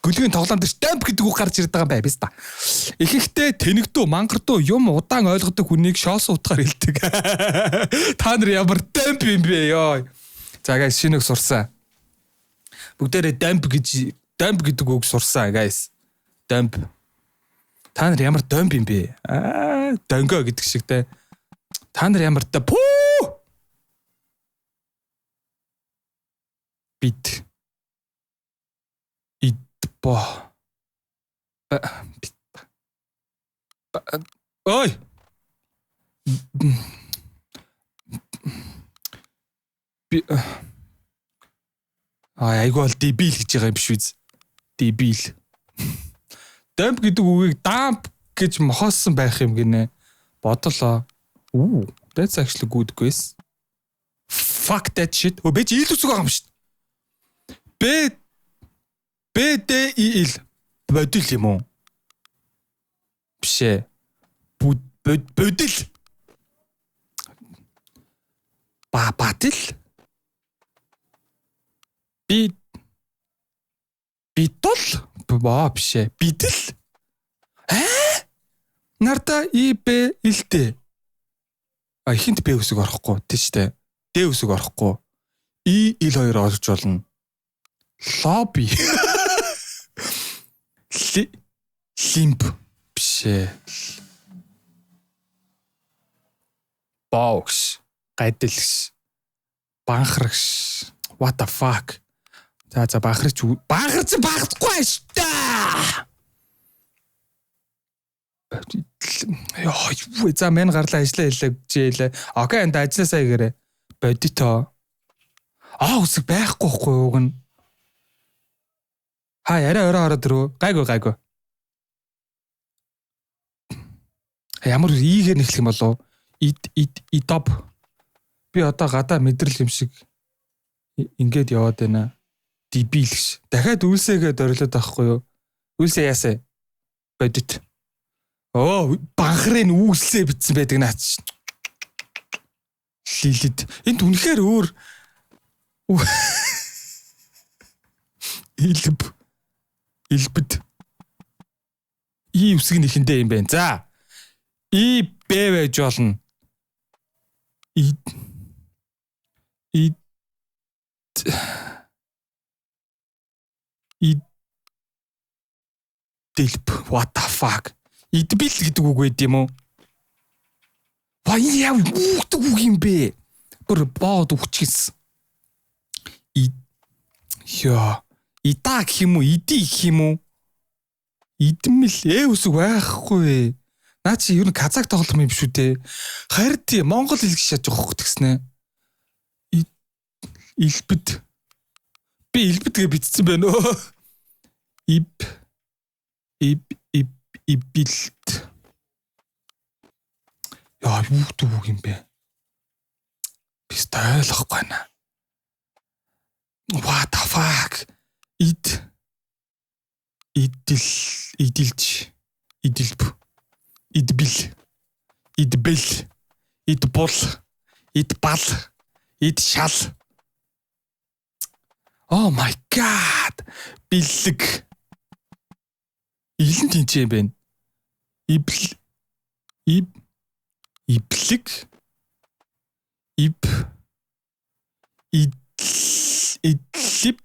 гөлгийн тоглоом дээр dump гэдэг үг гарч ирдэг байгаа юм байс та. Ихэнхдээ тэнэгдүү мангардуу юм удаан ойлгодог хүнийг шоос утгаар хэлдэг. Та нар ямар dump юм бэ ёо. За guys шинийг сурсан. Бүгдээрээ dump гэдэг үг сурсан guys. Dump. Та нар ямар dump юм бэ? Дөнгө гэдэг шиг те. Та нар ямар бит идбо ой айгуул дебил гэж байгаа юм биш үү? Дебил. Dump гэдэг үгийг dump гэж мохоосон байх юм гинэ. Бодлоо. That's actually good guys. Fuck that shit. Бэ чи ил үсэг байгаа юм шүү дээ. BDIL бодил юм уу? Биш ээ. Бодил. Батил. Бидл биш ээ. Бидл. Нарда иб илтэй. Ихэнт Б үсэг орохгүй тийштэй. Д үсэг орохгүй. Ил хоёр орж болно. Лобби. Лимп биш ээ. Бокс. Гайдэлс. Банхрагш. What the fuck? За банхарч багтахгүй штэ. Яа, за мен гарлаа ажиллаа хэлээ. Окей, энд ажилласаа гэрэ. Бодито. Үсэг байхгүй хгүй уг нь. Арай орой ороод ирөө. Гайгүй. Ямар ийгээр нэхлэх юм болов? Идоб. Би одоо гадаа мэдрэл юм шиг ингээд яваад байна. Дибилш. Дахиад үлсээгээд орилоод байхгүй юу? Үлсээ яасаа. Бодит. Банхрын үүслээ битсэн байдаг наач. Лилид. Энд үнэхээр өөр илбэд. Үсэг нь ихэндээ юм байна. За. Б байж болно. Дэлб. What the fuck? Идбил гэдэг үг байд юм уу? Яа, үүдэг үг юм бэ? Бүр боод үхчихсэн. Ида гэх юм уу? Иди гэх юм уу? Идмэл үсэг байхгүй. Наа чи ер нь казак тоглоом юм биш үү те? Харин Монгол хэл гэж шааж байгаа хөөх тэгснэ. Илбэд. Би илбэд гэж бичсэн байна өө. Ибилт. Яа, юу үг юм бэ? Би ойлгохгүй байна. What the fuck? Идилж. Идилб. Идбил. Идбэл. Идбул. Идбал. Идшал. Oh my god. Биллэг. Илэн тэнцээ юм байна. Иблэг. Идлип.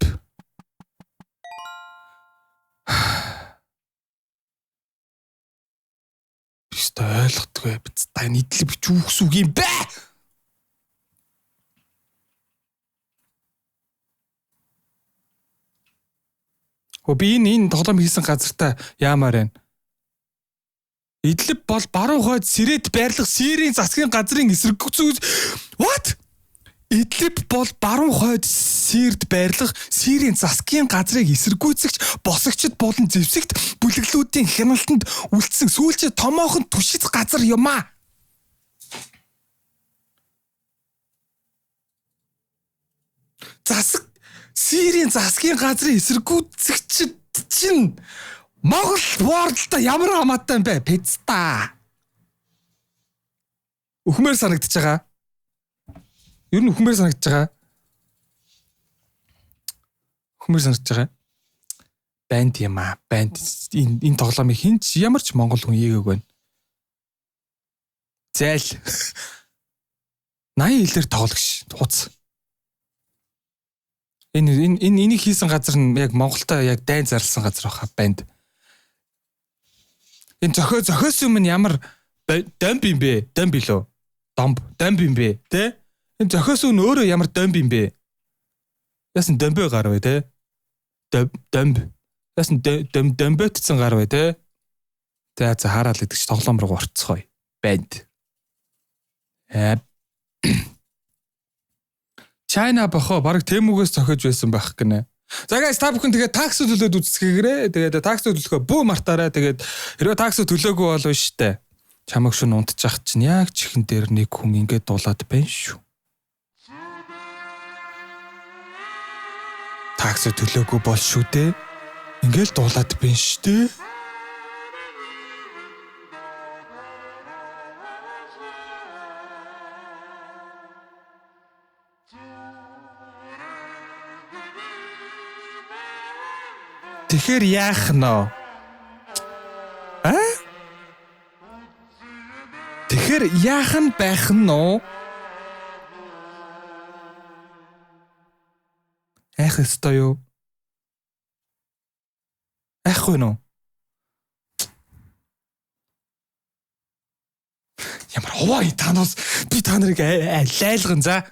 Бистэ ойлгохгүй биз. Тань идлип ч үхс үг юм бэ? Би энэ тоглоом хийсэн газартаа яамаар байна. Идлип бол баруун хойд Сэрэд байрлах Сирийн засгийн газрын эсрэг зүүс. What? Идлип бол баруун хойд Сирд байрлах Сирийн засгийн газрыг эсэргүүцэгч босогчд болон зэвсэгт бүлэглүүдийн хяналтанд үлдсэн сүүлчийн томоохон түшиц газар юм аа. Сирийн засгийн газрын эсэргүүцэгчд чинь Монгол World-та ямар хамаатай юм бэ? Пэцта. Үхмээр санагдаж байгаа. Ер нь үхмээр санагдаж байгаа. Банд юм аа. Банд энэ тоглоомыг хинч ямар ч монгол хүн хийгээг байна. Зайл. 80 хэлээр тоглогч. Хуц. Энийг хийсэн газар нь яг Монголтой яг дайн зарласан газар баха банд. Энэ зохиос өмнө ямар домб юм бэ? Домб билүү? Домб юм бэ? Тэ? Энэ зохиос өмнө өөрөө ямар домб юм бэ? Яасан домбөө гар вэ те? Домб. Яасан домбөтцэн гар вэ те? За хараад л идэгч тоглоом руу орцгоё. Банд. China бохоо баг Тэмүгээс зохиож байсан байх гинэ. За guys та бүхэн тэгээд такс төлөөд үзсгээгээрээ. Тэгээд такс төлөхөө бүү мартаарай. Тэгээд хэрвээ такс төлөөгүй бол штэ. Чамаг шин унтчих чинь яг чихэн дээр нэг хүн ингээд дуулаад байна шүү. Такс төлөөгүй бол шүү дээ. Ингээд дуулаад байна штэ. тэгэхээр яах нь? Тэгэхээр яах нь байх нь? Ах өстой юу? Ахгүй нөө. Ямар хаваа танаас би та нарыг айлган за.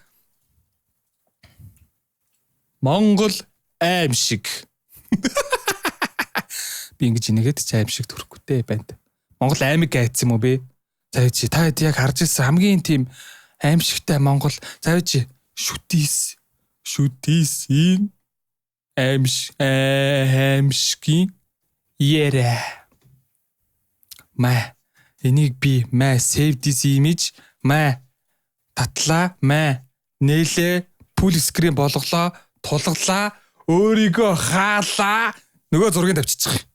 Монгол аимшиг. Би ингэж инегээд ч аимшиг төрөхгүйтэй байна. Монгол аймаг айц юм уу би? За чи та хэд яг харж ирсэн хамгийн тийм аимшигтай Монгол. За чи шүтисийн аимшигын яра. Ма энийг би save this image татлаа нээлээ full screen болголоо тулглаа өөрийгөө хаалаа нөгөө зургийг тавьчих.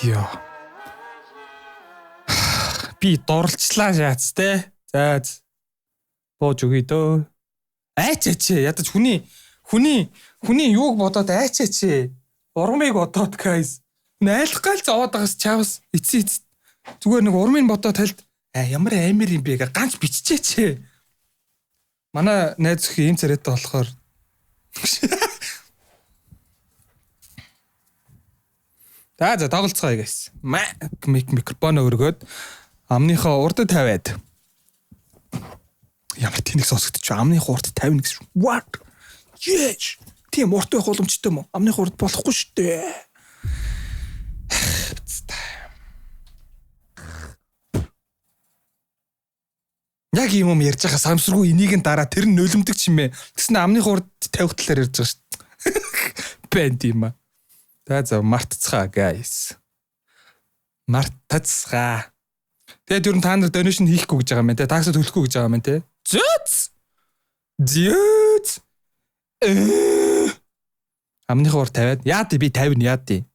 Яа. Би дурлцлаа шаац те. За. Бууж өгье дөө. Айчаач ядаж хүний юуг бодоод айчаач. Урмыг бодоод guys. Найлах гал зовоод байгаас чавс эцээ зүгээр нэг урмыг бодоод талд ямар амир юм бэ гэж ганц биччихээч. Манай найз өх ийм царайтай болохоор за тоглолцгоё guys. Микрофон өргөөд амныхаа урд тавиад. Ямар тэнэг сонсогдож байна. Амныхаа урд тавина гэсэн. What? Yes. Тийм урд байх боломжтой юм уу? Амныхаа урд болохгүй шүү дээ. Яг юм ярьж байгаа самсргүй энийг нь дараа тэр нь нулимдэг ч юм ээ. Тэснэ амныхаа урд тавих талаар ярьж байгаа шүү дээ. Бэнд юм аа. За мартцгаа guys. Мартцгаа. Тэгээд юу н та нар donation хийхгүй гэж байгаа юм те. Таксад төлөхгүй гэж байгаа юм те. Зүц. Амныхаа урд тавиад яад би 50 яад.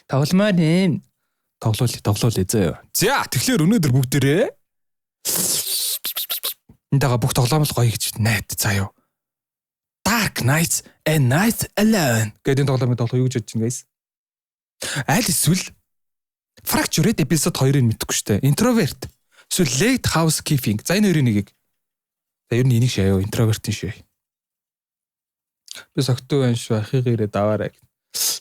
Тогломоор юм. Тоглоулъя зөө. За тэгэхээр өнөөдөр бүгдээрээ энтэйгээ бүх тоглоом л гоё гэж найд заа юу. Dark Nights and Night Alone гэдэг тоглоомыг тоглох юу гэж бодож байна guys. Аль эсвэл Fractured episode 2-ыг мэдэхгүй шүү дээ. Introvert эсвэл Late Housekeeping. За энэ хоёрын нэгийг. За ер нь энийг шаяа introvert-ийн шаяа. Би согтуу байна шүү. Ахыг ирээд аваарай.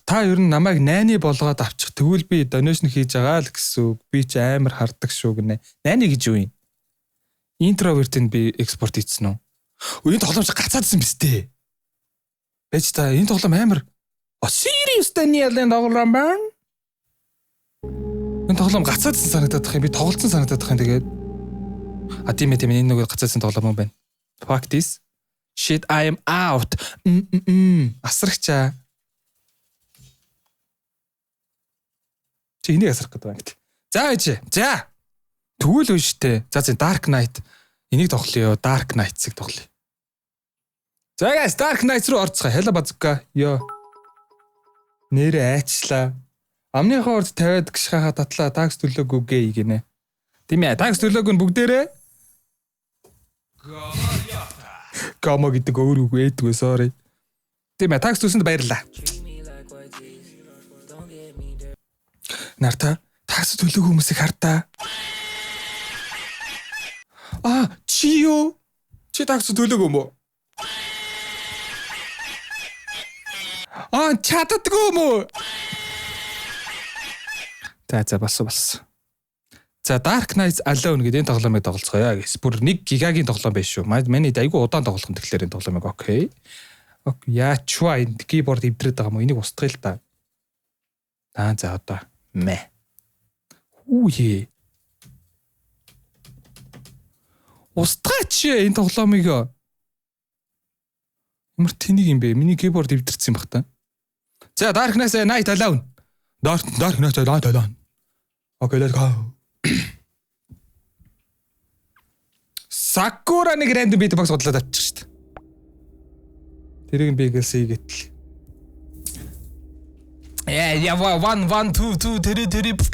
Та ер нь намайг найны болгоод авчих. Тэгвэл би donation хийж байгаа л гэсэн үг. Би ч амар хардаг шүү гинэ. Найны гэж юу юм? Introvert-ийг би экспорт хийсэн үү? Энэ тоглоомч гацаадсан биз дээ. Бэж та энэ тоглоом амар serious Daniel-ын тоглоом байна. Энэ тоглоом гацаадсан санагдаад байх юм. Би тоглолцсон санагдаад байх юм тэгээд. Тийм ээ энэ нөгөө гацаадсан тоглоом юм байна. Fuck this. Shit I am out. Асрагчаа. Чи энийг асрах гэдэг байна. За ээж. За. Тэгвэл үү штэ. За Dark Knight. Энийг тоглоё. Dark Knight-ыг тоглоё. За guys, Dark Knight руу орцгоо. Hello базука. Ёо. Нэрээ айчлаа. Амныхаа урд тавиад гიშхахаа татлаа. Такс төлөөгүй гээ гинэ. Тийм ээ. Такс төлөөгүй нь бүгдээрээ. Гомо гэдэг өөр үг ээдгүй sorry. Тийм ээ. Такс төлсөнд баярлалаа. Нарта такс төлөөгүй хүмүүсийг хартаа. Чи юу? Чи такс төлөөгүй юм уу? Чаддаггүй юм уу? За бас. За Dark Nights Alone гэдэг энэ тоглоомыг тоглоцгоё guys. Бүр 1 гигагийн тоглоом байж шүү. Миний айгүй удаан тоглох юм тэгэхээр энэ тоглоомыг окей. Окей. Яачва энэ keyboard эвдрээд байгаа юм. Энийг устгая л да. За одоо мэ. Хүүе. Устгаач энэ тоглоомыг. Ямар тэнийг юм бэ? Миний keyboard эвдэрсэн юм бах та. За Dark Night Alone. Dark Night Alone. Okay, let's go. Sakura нэг random beatbox бодлоод авчих шүү дээ. Тэрийг би гэлсэй гэтэл. Yeah, 1 2 3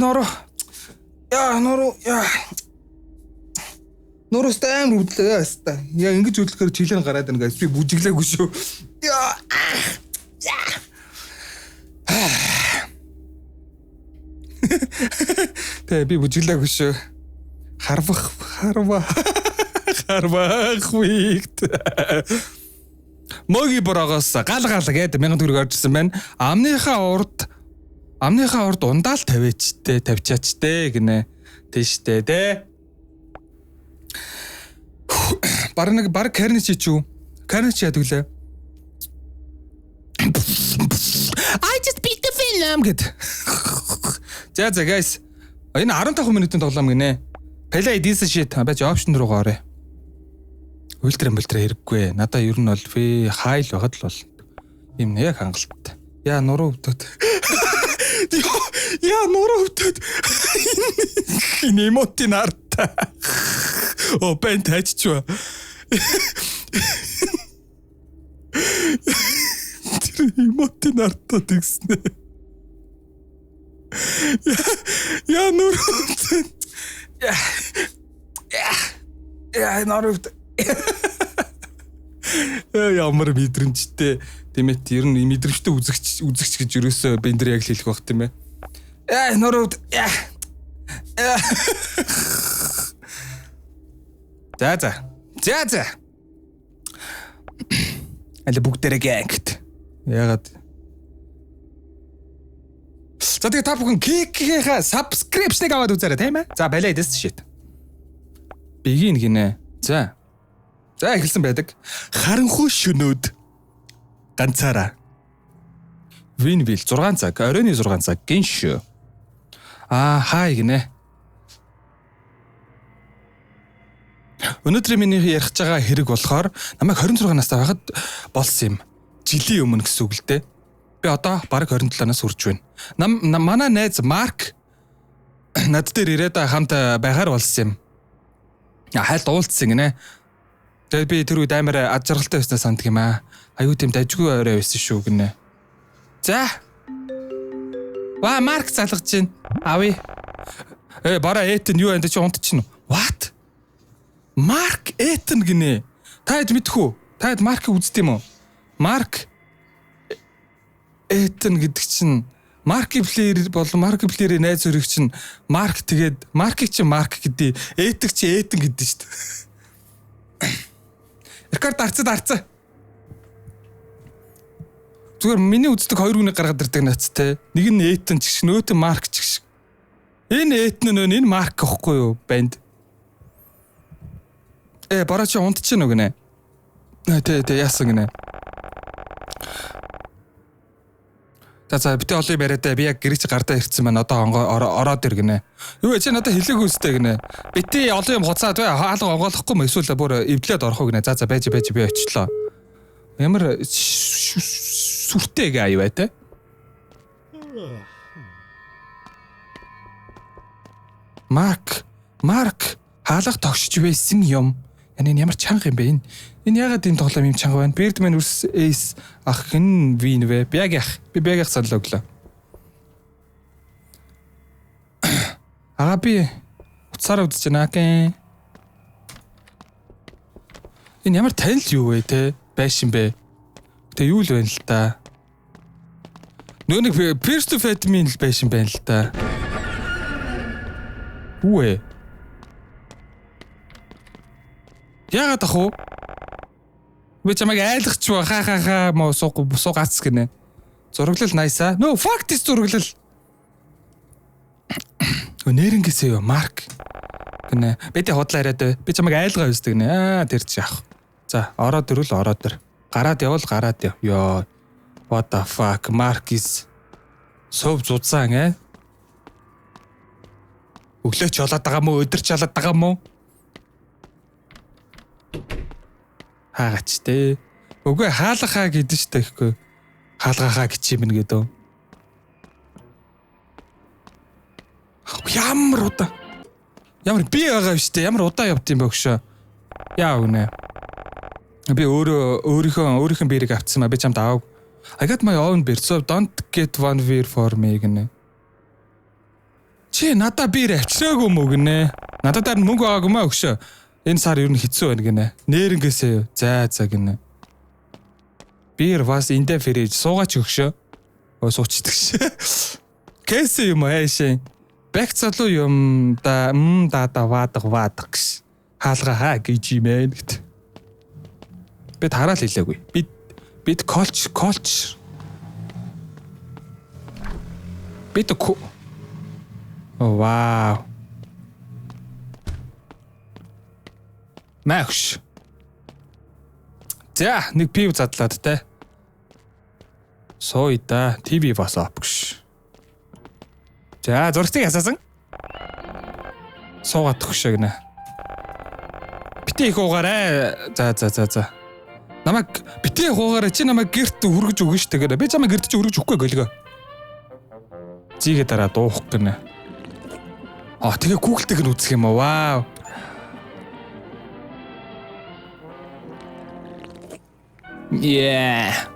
Нороо. Нороо стайм үдлээ яста. Яа ингэж үдлэхээр жилэн гараад байна guys. Би бүжиглээгүй шүү. Тэ би бүжиглээгүй шүү. Харвах вийт. Моги борогоос гал гээд 1000 төгрөг оржсэн байна. Амныхаа урд ундаал тавьчаачтэй гинэ. Тийштэй те. Баг карнич чүү. Карнич яадаг лээ. I just beat the film гэд. За guys. Энэ 15 минутын тоглоом гинэ. Play this shit байж option руугаа орё. Ультра хэрэггүй. Надаа ер нь бол хайл байгаад л бол юм яг хангалттай. Яа нуруу өвдөд. Яа нуруу өвдөд. Энэ эмотийн арта. О бент хайччва. Тэр эмотийн арта тэгснэ. Яа нуруу өвдөд. Яа нуруу өвдөд. Ямар мэдрэмжтэй тиймээ ер нь мэдрэмжтэй үзэгч гэж ерөөсөө бендер яг л хэлэх байх тийм ээ. Норууд. За. Аль бүгдээрээ гэнгт. Ягаад? За тэгээ та бүхэн кикийнхаа subscription-ыг аваад үзээрэй тийм ээ. За балай дэс shit. Begin гинэ. За эхэлсэн байдаг. Харанхуй шөнөөд ганцаараа. Винвил 6 цаг, оройн 6 цаг гинш. Хай гинэ. Өнөөдөр миний ярих байгаа хэрэг болохоор намайг 26 настай байхад болсон юм. Жилийн өмнө гэсэн үг л дээ. Би одоо бараг 27-наас хүрч байна. Манай найз Марк над дээр ирээд хамт байгаар болсон юм. Хайлт уулзсан гинэ. Тэгээд би тэр үед амар ад жаргалтай байснаа санддаг юм аа. Аюу тийм дажгүй орой байсан шүү гинэ. За. Марк залгаж чинь. Ави. Бара Этен юу энэ чи унтчихно. What? Марк Этен гинэ. Та хэд мэдэх үү? Та хэд Маркийг үздэг юм уу? Марк Этен гэдэг чинь Марки плеер болон Марки плеерийн найз өрөг чинь Марк тэгээд Маркийг чинь Марк гэдэг, Этэг чи Этен гэдэг шүү дээ. Рекорд дарцаа. Зүгээр миний үздэг хоёр хүнийг гаргаад ирдэг нацтай. Нэг нь Этен ч гэх нөөтэн Марк ч гэх. Энэ Этен нөө энэ Марк гэхгүй юу банд. Бараа чи унтчихно гинэ. Тэ яасан гинэ. За битээ олон юм яриад би яг гэрч гардаа ирсэн байна. Одоо ороод ир гинэ. Юу чи надад хэлээгүй үстэй гинэ. Битээ олон юм хуцаад бай хаалга онгоолохгүй юм эсвэл бүр эвдлээд орох уу гинэ. За байж би очлоо. Ямар сүртэй гээ аюу те. Марк хаалга тогшиж байсан юм. Энэ ямар чанга юм бэ? Энэ ягаад энэ тоглоом юм чанга байна? Birdman vs Ace ах хэн вин вэ? Би яг санал өглөө. Ага би уцаараа үзэж байна гэн. Энэ ямар танил юу вэ те? Байшин бэ? Тэ юу л байна л та. Нэг First to Fate-ийн л байшин байна л та. Үе. Яагаад ах уу? Би чамайг айлгч ба хаа моо суугац гинэ. Зураглал найсаа. No fuck this зураглал. Өнөөрэнгээс юу Марк гинэ. Бэдэ хотлаа яриад бай. Би чамайг айлгаа үздэг гинэ. Тэр чи яах. За ороод ирвэл ороод ир. Гараад явал гараад яв. Ёо. What the fuck Mark is сов зузаан Өглөөч болоод байгаа мó өдөрч болоод байгаа мó? Хаагач те. Үгүй хаалгахаа гэдэг ч тэгэхгүй. Хаалгахаа гэж юм гэдэг. Ямар удаа. Ямар би байгаа юм штэ. Ямар удаа явд юм бэ өгшөө. Яа үнэ. Би өөрийнхөө биерийг авцсан ма би чамд аав. I got my own beer, so don't get one beer for me гинэ. Чи надаа биер авчираагүй мүү гинэ. Надад дараа мөнгө байгаагүй маа өгшөө. Энэ сар ер нь хэцүү байна гинэ. Нээрнгээсээ юу. За гинэ. Биер was in the fridge. Суугаач өгшөө. Суучдаг ш. Кэсэ юм аашаа. Бэк залуу юм да ваадаг гэж. Хаалга хаа гэж юм ээ гэт. Бид хараал хэлээгүй. Бид колч. Бид Oh wow. Макс. За, нэг пив задлаад те. Сой да, ТV бас апгш. За, зурцыг асаасан. Суугаад төгшөө гинэ. Битээ их уугаарай. За. Намайг битээ хуугаарай. Чи намайг гэрт хүргэж өгнө штэ гэнэ. Би чамайг гэрт чи хүргэж өгөхгүй гэлгөө. Зигээ дараа дуух гинэ. Тэгээ Google-тэйг нь үзэх юм аа. Вау. Yeah.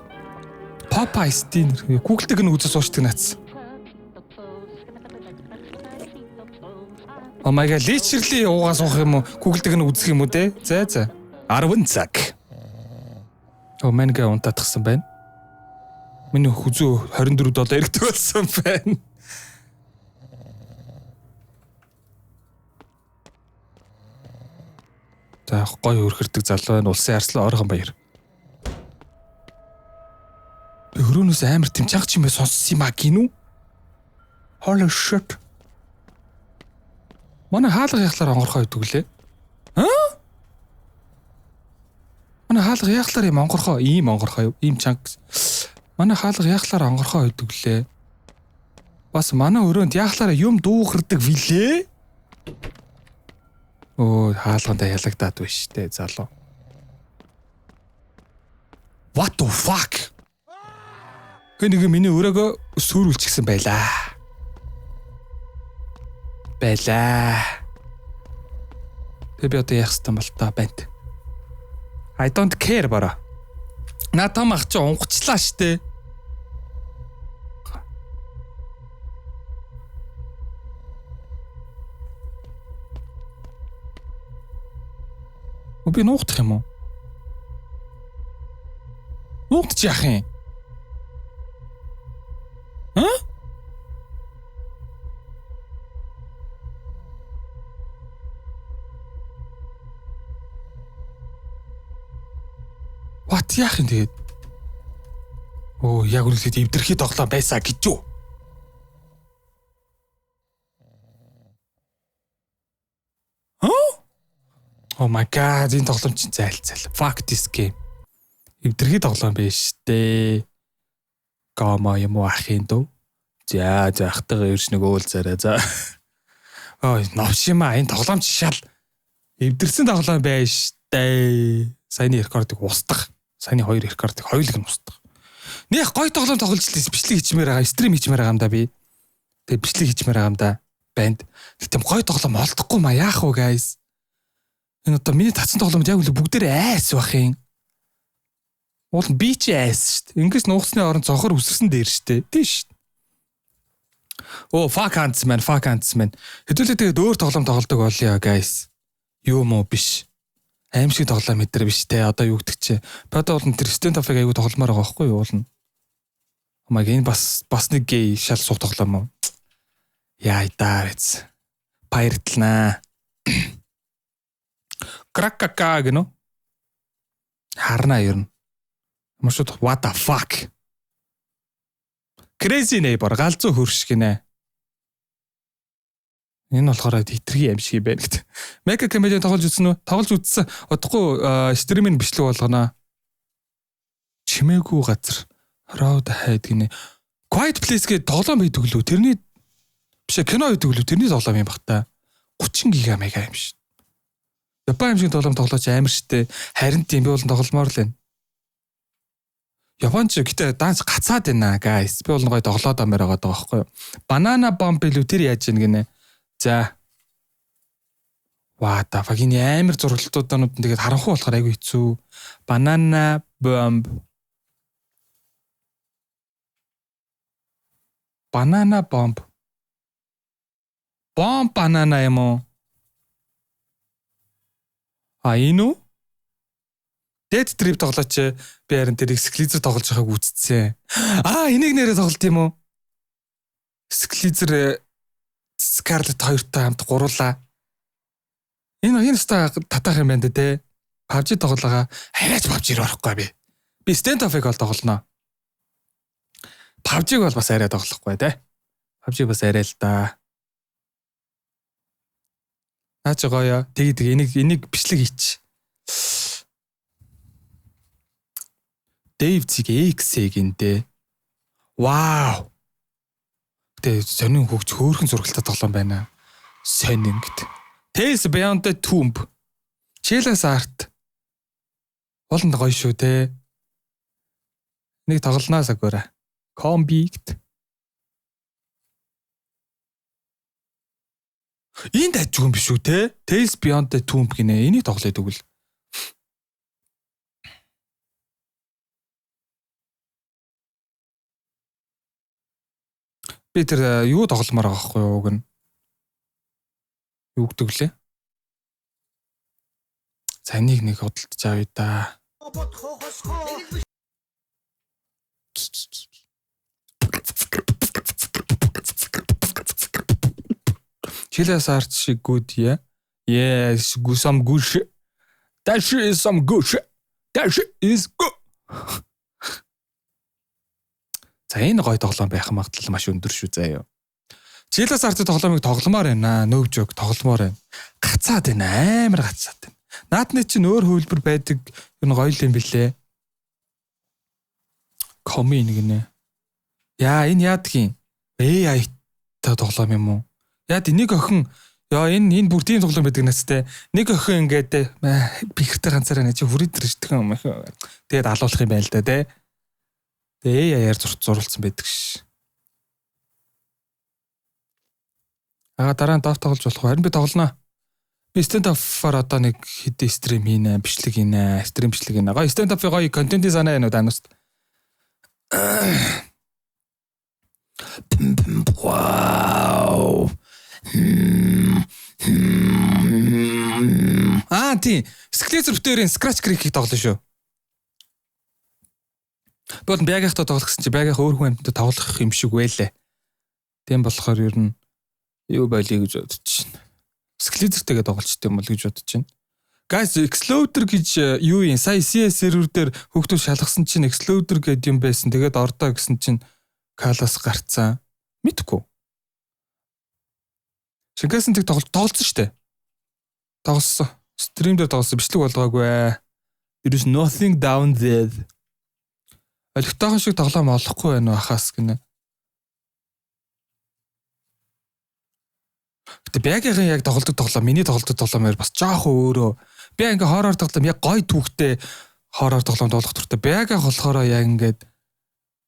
Popeyes dinner. Google-тэйг нь үзэж суучдаг наац. Oh my god, literally уугаа суух юм уу? Google-тэйг нь үзэх юм уу те? За. 10 цаг. Манга унтаадахсан байна. Миний хүзүү $24 эргдэг болсон байна. За гоё өрхөрдөг залуу байна. Улсын арслан Орхон Баяр. Би өрөөнөөс амар тэмчаах юм бэ сонссон юм а гинүү? Holy shit. Манай хаалга яхлаар онгорхоо идэг лээ. Манай хаалга яхлаар юм онгорхоо, ийм онгорхоо юу? Ийм чанга. Манай хаалга яхлаар онгорхоо идэг лээ. Бас манай өрөөнд яхлаараа юм дуухардаг вилээ. Хаалгандаа ялагдаад байна штэ залуу. What the fuck? Нэг миний өрөөгөө сүрүүлчихсэн байлаа. Тэг би одоо яах юм бол та байна. I don't care бара. Натам ах чи унгочлаа штэ. Би нуугдах юм уу? Нуугдчих яах юм? What яах юм тэгээд? Яг үнэхээр эвдэрхий тоглоом байсаа гэж юу? Oh my god, энэ тоглоом чинь зайл. Fuck this game. Эвдэрхий тоглоом байж штэ. Гомо юм уу ахын дөө. За захтайгаа ирж нэг уул зараа. За. Ой, новшима энэ тоглоомч шал эвдэрсэн тоглоом байж дээ. Саяны рекордыг устгах. Саяны 2 рекордыг хоёулыг нь устгах. Нэх гой тоглоом тоглож л бичлэг хийчмээр байгаа, стрим хийчмээр байгаа юм да би. Тэгээ бичлэг хийчмээр байгаа юм да. Банд. Тэгтээ гой тоглоом олдохгүй ма яах вэ guys? Энэ одоо миний татсан тоглоомд яг үл бүгдээр айс байх юм. Уул нь би ч айс шүү дээ. Ингээс нуугсны оронд цонхор үсэрсэн дээр шүү дээ. Тийш. Оо fuck ants man. Хэдүүлээ тэгээд өөр тоглоом тоглодог болъё guys. Юу мó биш. Аимшиг тоглоом мэдэр биш те. Одоо юу гэдэг чи. Бод бол тэр Stand Up-ыг аягүй тогломоор байгаа байхгүй юу уул нь. Амаг энэ бас нэг гей шал суух тоглоом уу? Яа даарц. Баяртлнаа. Кракака гэнэ. Харна ер нь. Машууд what the fuck. Crazy neighbor галзуу хөрш гинэ. Энэ болохоор хитрхи аимшиг байна гэдэг. Mega Comedian тоглож үзсэн үү? Тоглож үзсэн. Удахгүй стримийн бичлэг болгоно. Чимээгүй газар. Road Ahead гинэ. Quiet Place гэдэг тоглоом хийдэг лүү. Тэрний биш кино хийдэг лүү. Тэрний тоглоом юм бах та. 30 гига мега юм шүү. Япон аимшиг тоглоом тоглож амар штэ. Харин тийм би бол тогломоор л байна. Японч гэтээ данс гацаад байна guys. Би бол гой тоглоод амаар байгаа байхгүй юу. Banana Bomb билүү тэр яаж ийн гинэ. За. What the fuck энэ амар зурлалтуудад тэгээд харанхуй болохоор айгүй хэцүү. Banana Bomb. Banana Bomb. Bomb banana юм уу? Энэ үү? Dead Trip тоглооч. Би харин тэр Sklizer тоглож байгааг үзсэн. Энийг нэрээ тоглолт юм уу? Sklizer Scarlet 2-тай хамт гуруулаа. Энэ ста татах юм байна те. PUBG тоглоога хараач PUBG руу орохгүй би. Би Stand Up-ыг бол тоглоно. PUBG-г бол бас арай тоглохгүй те. PUBG бас арай л да. Наач гоёо. Тэгээд энийг бичлэг хийч. Dave Zig X-ийн Вау. Тэ сонин хөгж хөөрхөн зургалтай тоглоом байна. Сонин гэт. Tales Beyond the Tomb. Chalice Art. Болон гоё шүү те. Нэг тоглоноос агаараа. Combi гэт. Энд ажгүй юм биш үү те? Tales Beyond the Tomb гинэ. Энийг тоглоод өгвөл. Би тэр юу тогломоор байгаа байхгүй юу уг нь. Юу гэдэг лээ? За нэг хөдөлж авъя да. Chalice Art шиг good yeah. Yes, some good shit. That shit is some good shit. That shit is good. За энэ гоё тоглоом байх магадлал маш өндөр шүү заяа. Chalice Art тоглоомыг тогломоор байна. Нөөв жог тогломоор байна. Гацаад байна. Амар гацаад байна. Наадны чинь өөр хөвлбөр байдаг. Энэ гоё юм билээ. Коми нэгнэ. Яа энэ яадгийн AI та тоглоом юм уу? Яад нэг охин яа энэ бүр тийм тоглоом байдаг настай. Нэг охин ингээд би ихтэй ганцаараа нэг чи хүрээд ирдэг юм. Тэгээд алуулах юм байна л да тий. Тэгээ яар зурулсан байдаг ш. Дараа нь дав тоглож болох уу? Харин би тоглоно. Би Stand Up-аар одоо нэг хэдэн стрим хийнэ, бичлэг хийнэ, стрим бичлэг хийнэ. Гоё Stand Up-ийн гоё контент санаа байна уу дануст. Вау. Тийм. Sklizer бүтээрийн Scratch Creek-ийг тоглоно шүү. Бод бягийнхтай тоглох гэсэн чи бягийнх өөр хүн амьтад тоглох юм шиг байлээ. Тийм болохоор ер нь юу байлиг гэж бодож байна. Sklizer-тэйгээ тоглолчтой юм бол гэж бодож байна. Guys, Exploder гэж юу юм? Сая CS сервер дээр хүүхдүүд шалгасан чинь Exploder гэдэг юм байсан. Тэгээд ордоо гэсэн чинь Калас гарцсан. Мэдхгүй. Шингээсэн тэг тоглолцсон шүү дээ. Тоглосон. Стрим дээр тоглосон бичлэг болгоогүй. There is nothing down there. Олигтойхон шиг тоглоом олохгүй байна уу хахаас гинэ. Гэтэ Бягигийн яг тоглодог тоглоом, миний тоглодог тоглоомоор бас жоох өөрөө. Би ингээ хоррор тоглоом яг гой түүхтэй хоррор тоглоом тоглох туртай. Бяга болохоор яг ингээд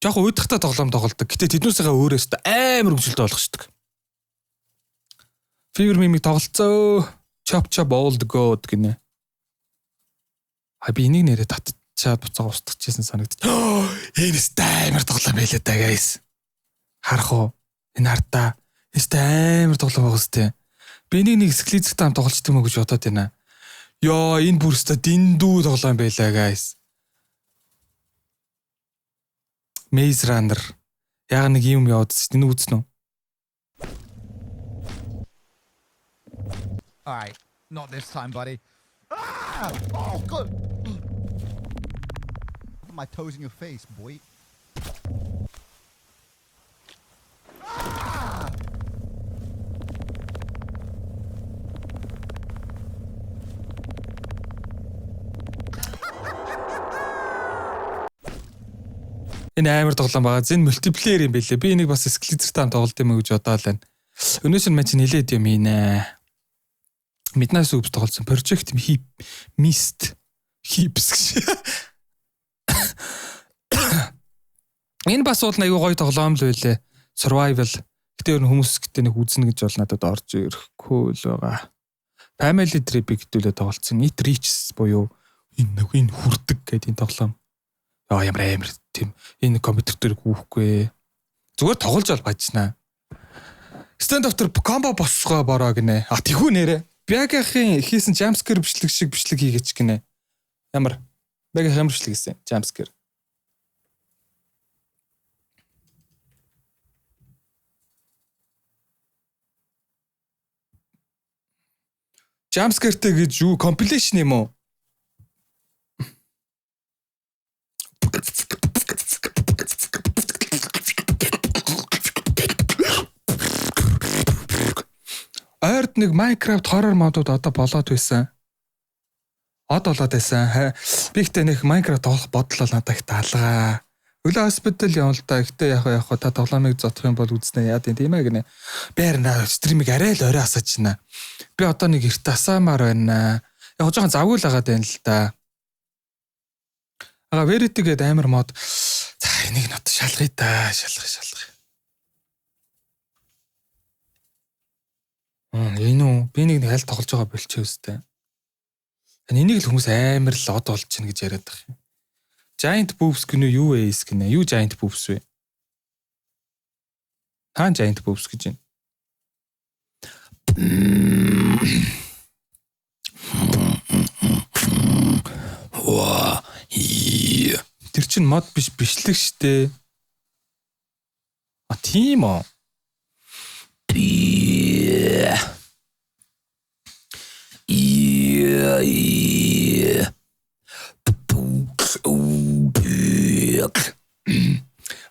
жоох уйдахтай тоглоом тоглодог. Гэтэ тэднүүсээ өөрөөсөө амар хөвгөлтэй болгочдөг. Fever Mimic тоглолцоо. Chop chop old god гинэ. Би энийг нэрээ татчаад буцаага устгachсэн санагдчих. Энэс амар тоглоом байлаа да guys. Харах уу? Энэ хартаа энэс амар тоглоом байгаа сте. Би нэг эксклюзивтэй хам тоглолцдог мө гэж бодоод байна. Ёо энэ бүрстэ дэндүү тоглоом байлаа guys. Maze Runner. Яг нэг юм явуулсан. Энэ үзнэ үү? All right, not this time, buddy. Ah! Oh, good. Put my toes in your face, boy. Ah! Энэ амар тоглоом байгаа. Зэн мультиплеер юм байлээ. Би энийг бас эксклюзивтэй тоглолт юм гэж бодоод байна. Өнөөс нь мань нилээд юм ийнэ. Midnight Soup тоглосон. Project Mist Heaps гэж. Энэ бас бол аюу гоё тоглоом л байлээ. Survival. Гэтэ ер нь хүмүүс гэтээ нэг үзнэ гэж бол надад орж ирэхгүй л байгаа. Family Trip гэдүүлээ тоглосон. It Reaches буюу энэ хүрдэг гэдэг энэ тоглоом. Ямар амар тийм энэ компьютер дээр гүйхгүй. Зүгээр тоглож бол бажнаа. Stand after combo босгоо бороо гинэ. Тэхүү нэрэ. Бягихийн хийсэн jumpscare бичлэг шиг бичлэг хийгээч гинэ. Ямар Бягихийн бичлэг хийсэн jumpscare. Jumpscare-тэй гэж юу compilation юм уу? Ойрд нэг Minecraft horror модууд одоо болоод байсан. Болоод байсан. Би ихтэй нэг Minecraft тоглох бодлоо надад их даалгаа. Өглөө hospital явал та ихтэй яг та тоглоомыг зодох юм бол үзнэ яа тийм ээ гинэ. Би харин стримийг арай л орой асааж байна. Би одоо нэг эрт асаамаар байна. Яг жоохон завгүй л байгаа даа л да. Verity гэдэг амар мод. За энийг нот шалгая та. Шалгая. Энэ үү? Би нэг аль тоглож байгаа болчих үстэй. Энийг л хүмүүс амар л од болж чинь гэж яриад байгаа юм. Giant boobs гэнэ юу вэ гэнэ? Юу giant boobs вэ? Хаан giant boobs гэж байна. Ваа. Тэр чин мод бичлэг штэ. Тийм үү?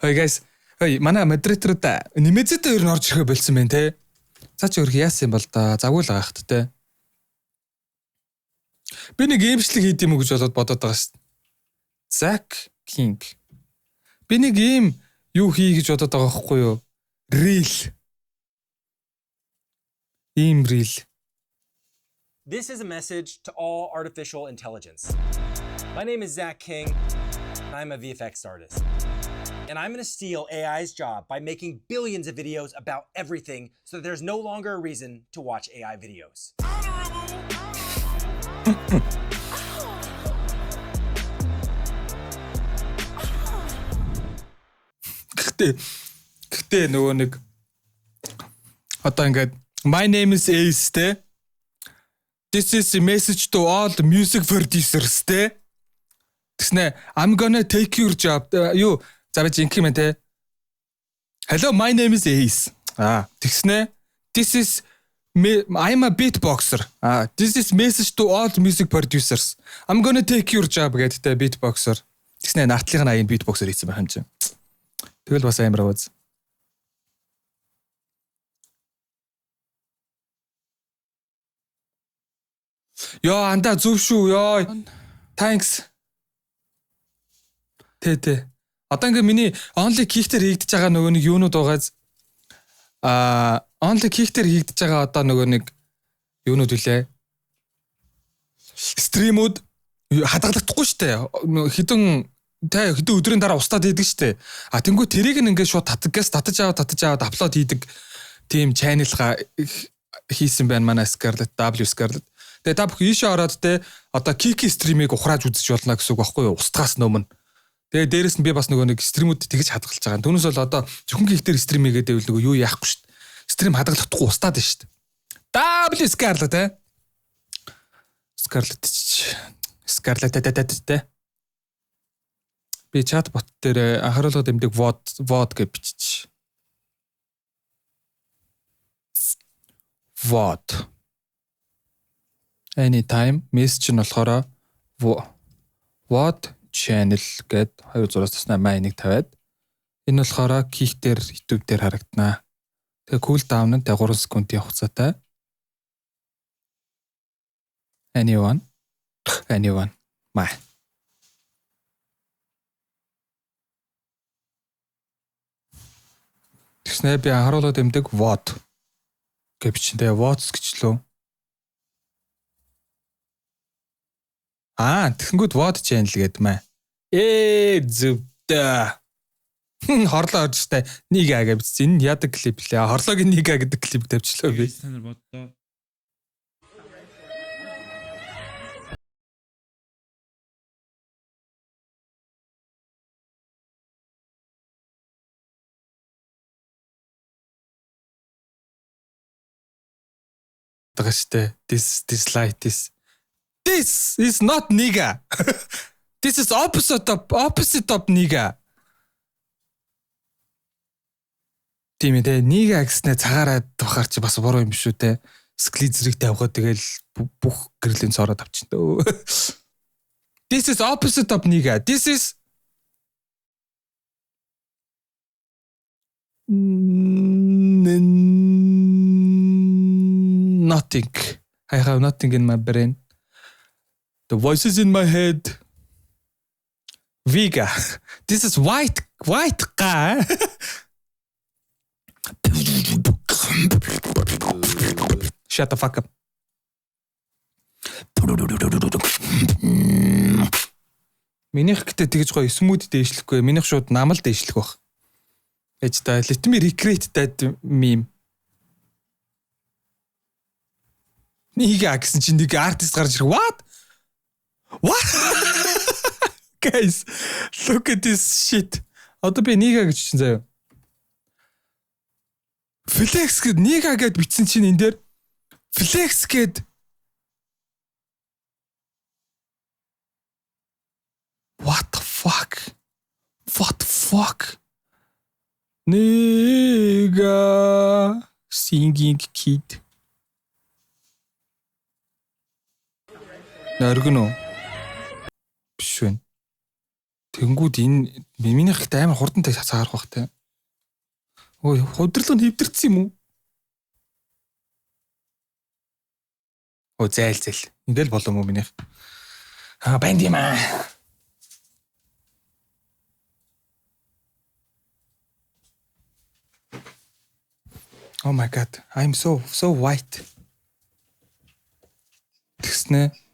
Hey guys, манай модераторууд нэмэзэтэй ер нь орж ирэх болсон байна те. Цаа чи өөрөө яасан юм бол да завгүй л байгаа хт те. Би нэг геймшлэг хийд юм уу гэж бодоод байгаа шүү дээ. Zack King. Би нэг ийм юу хий гэж бодоод байгаа байхгүй юу? Reel. Reel. This is a message to all artificial intelligence. My name is Zack King. I'm a VFX artist. And I'm going to steal AI's job by making billions of videos about everything so that there's no longer a reason to watch AI videos. Гэтэ нөгөө нэг одоо ингээд my name is Ace те. This is a message to all the music producers те. Тэснэ I'm gonna take your job. Юу завж инким те. Hello, my name is Ace. Тэснэ this is I'm a beatboxer. This is message to all the music producers. I'm gonna take your job гэдэг те beatboxer. Тэснэ нартлын аян beatboxer хийсэн байх юм чинь. Тэгэл бас амар аваад. Ёо анда зөв шүү ёо. Thanks. Тэ. Одоо ингээ миний only kick-тер хийгдэж байгаа нөгөө нэг юунууд байгааз only kick-тер хийгдэж байгаа одоо нөгөө нэг юунууд үлээ. Стримүүд хадгалагдахгүй шүү дээ. Хэдэн өдрийн дараа устдаад идэг шүү дээ. А тэнгуү тэрийг ингээ шууд татаж аваад аплод хийдэг team channel-га хийсэн байна манай Scarlet W Scarlet. Тэгээ та бүхэн ийшээ ороод те одоо Kiki стримийг ухрааж үзэж болно гэсэн үг байхгүй юу? Устгаас өмнө. Тэгээ дээрэс нь би бас нөгөө нэг стримүүд тэгж хадгалж байгаа. Түүнээс бол одоо зөвхөн Kiki-тер стрим хийгээд байвал нөгөө юу яахгүй шүү дээ. Стрим хадгалагдахгүй устдаад байна шүү дээ. W Scarlet те. Scarlet те. Би чат бот дээр анхааруулгад эмдэг VOD гэж бичиж. VOD. Anytime message нь болохоор VOD channel гэд 2.6.8 тавиад энэ болохоор Kik дээр YouTube дээр харагдана. Тэгээ cool down нь 3 секундын хугацаатай. Anyone my Тэгснэ би анхааруулгад эмдэг VOD гэж бичнэ. VOD гэчлөө. Тэгэнгүүт VOD channel гэдэг мэ. Зөвдөө. Хорлоо оржтой Нига гэж бичсэн. Энэ ядаг клип лээ. Хорлоогийн Нига гэдэг клип тавьчлаа би. Стандар боддоо. This is not Niga. This is opposite of Niga. Тийм ээ, Niga гэснээр цагаараа бахаар чи бас буруу юм шүү те. Sklizrig тавихад тэгэл бүх гэрлийн цороо тавьчихна дөө. This is opposite of Niga. This is nothing. I have nothing in my brain. The voices in my head. Viga. This is white guy. Shut the fuck up. Минийх гэдэг тэгж гоё смууд дээшлэхгүй. Минийх шууд намал дээшлэх баг. Ээж та let me recreate that meme. Нига гэсэн чинь нэг артист гарч ирэх. What? Guys, look at this shit. Одоо би Нига гэж чинь заяа. Flex гэд Нига гэд бичсэн чинь энэ дээр Flex гэд What the fuck? Нига singing kid. Наргно. Биш вэ. Тэнгүүд энэ минийх ихтэй амар хурдан taj хацаарах бах те. Ой, хөдөрлөг нь хэвдэрсэн юм уу? О зайл. Ингээл болов уу минийх. Банд юм аа. Oh my god, I'm so white. Тэгснэ.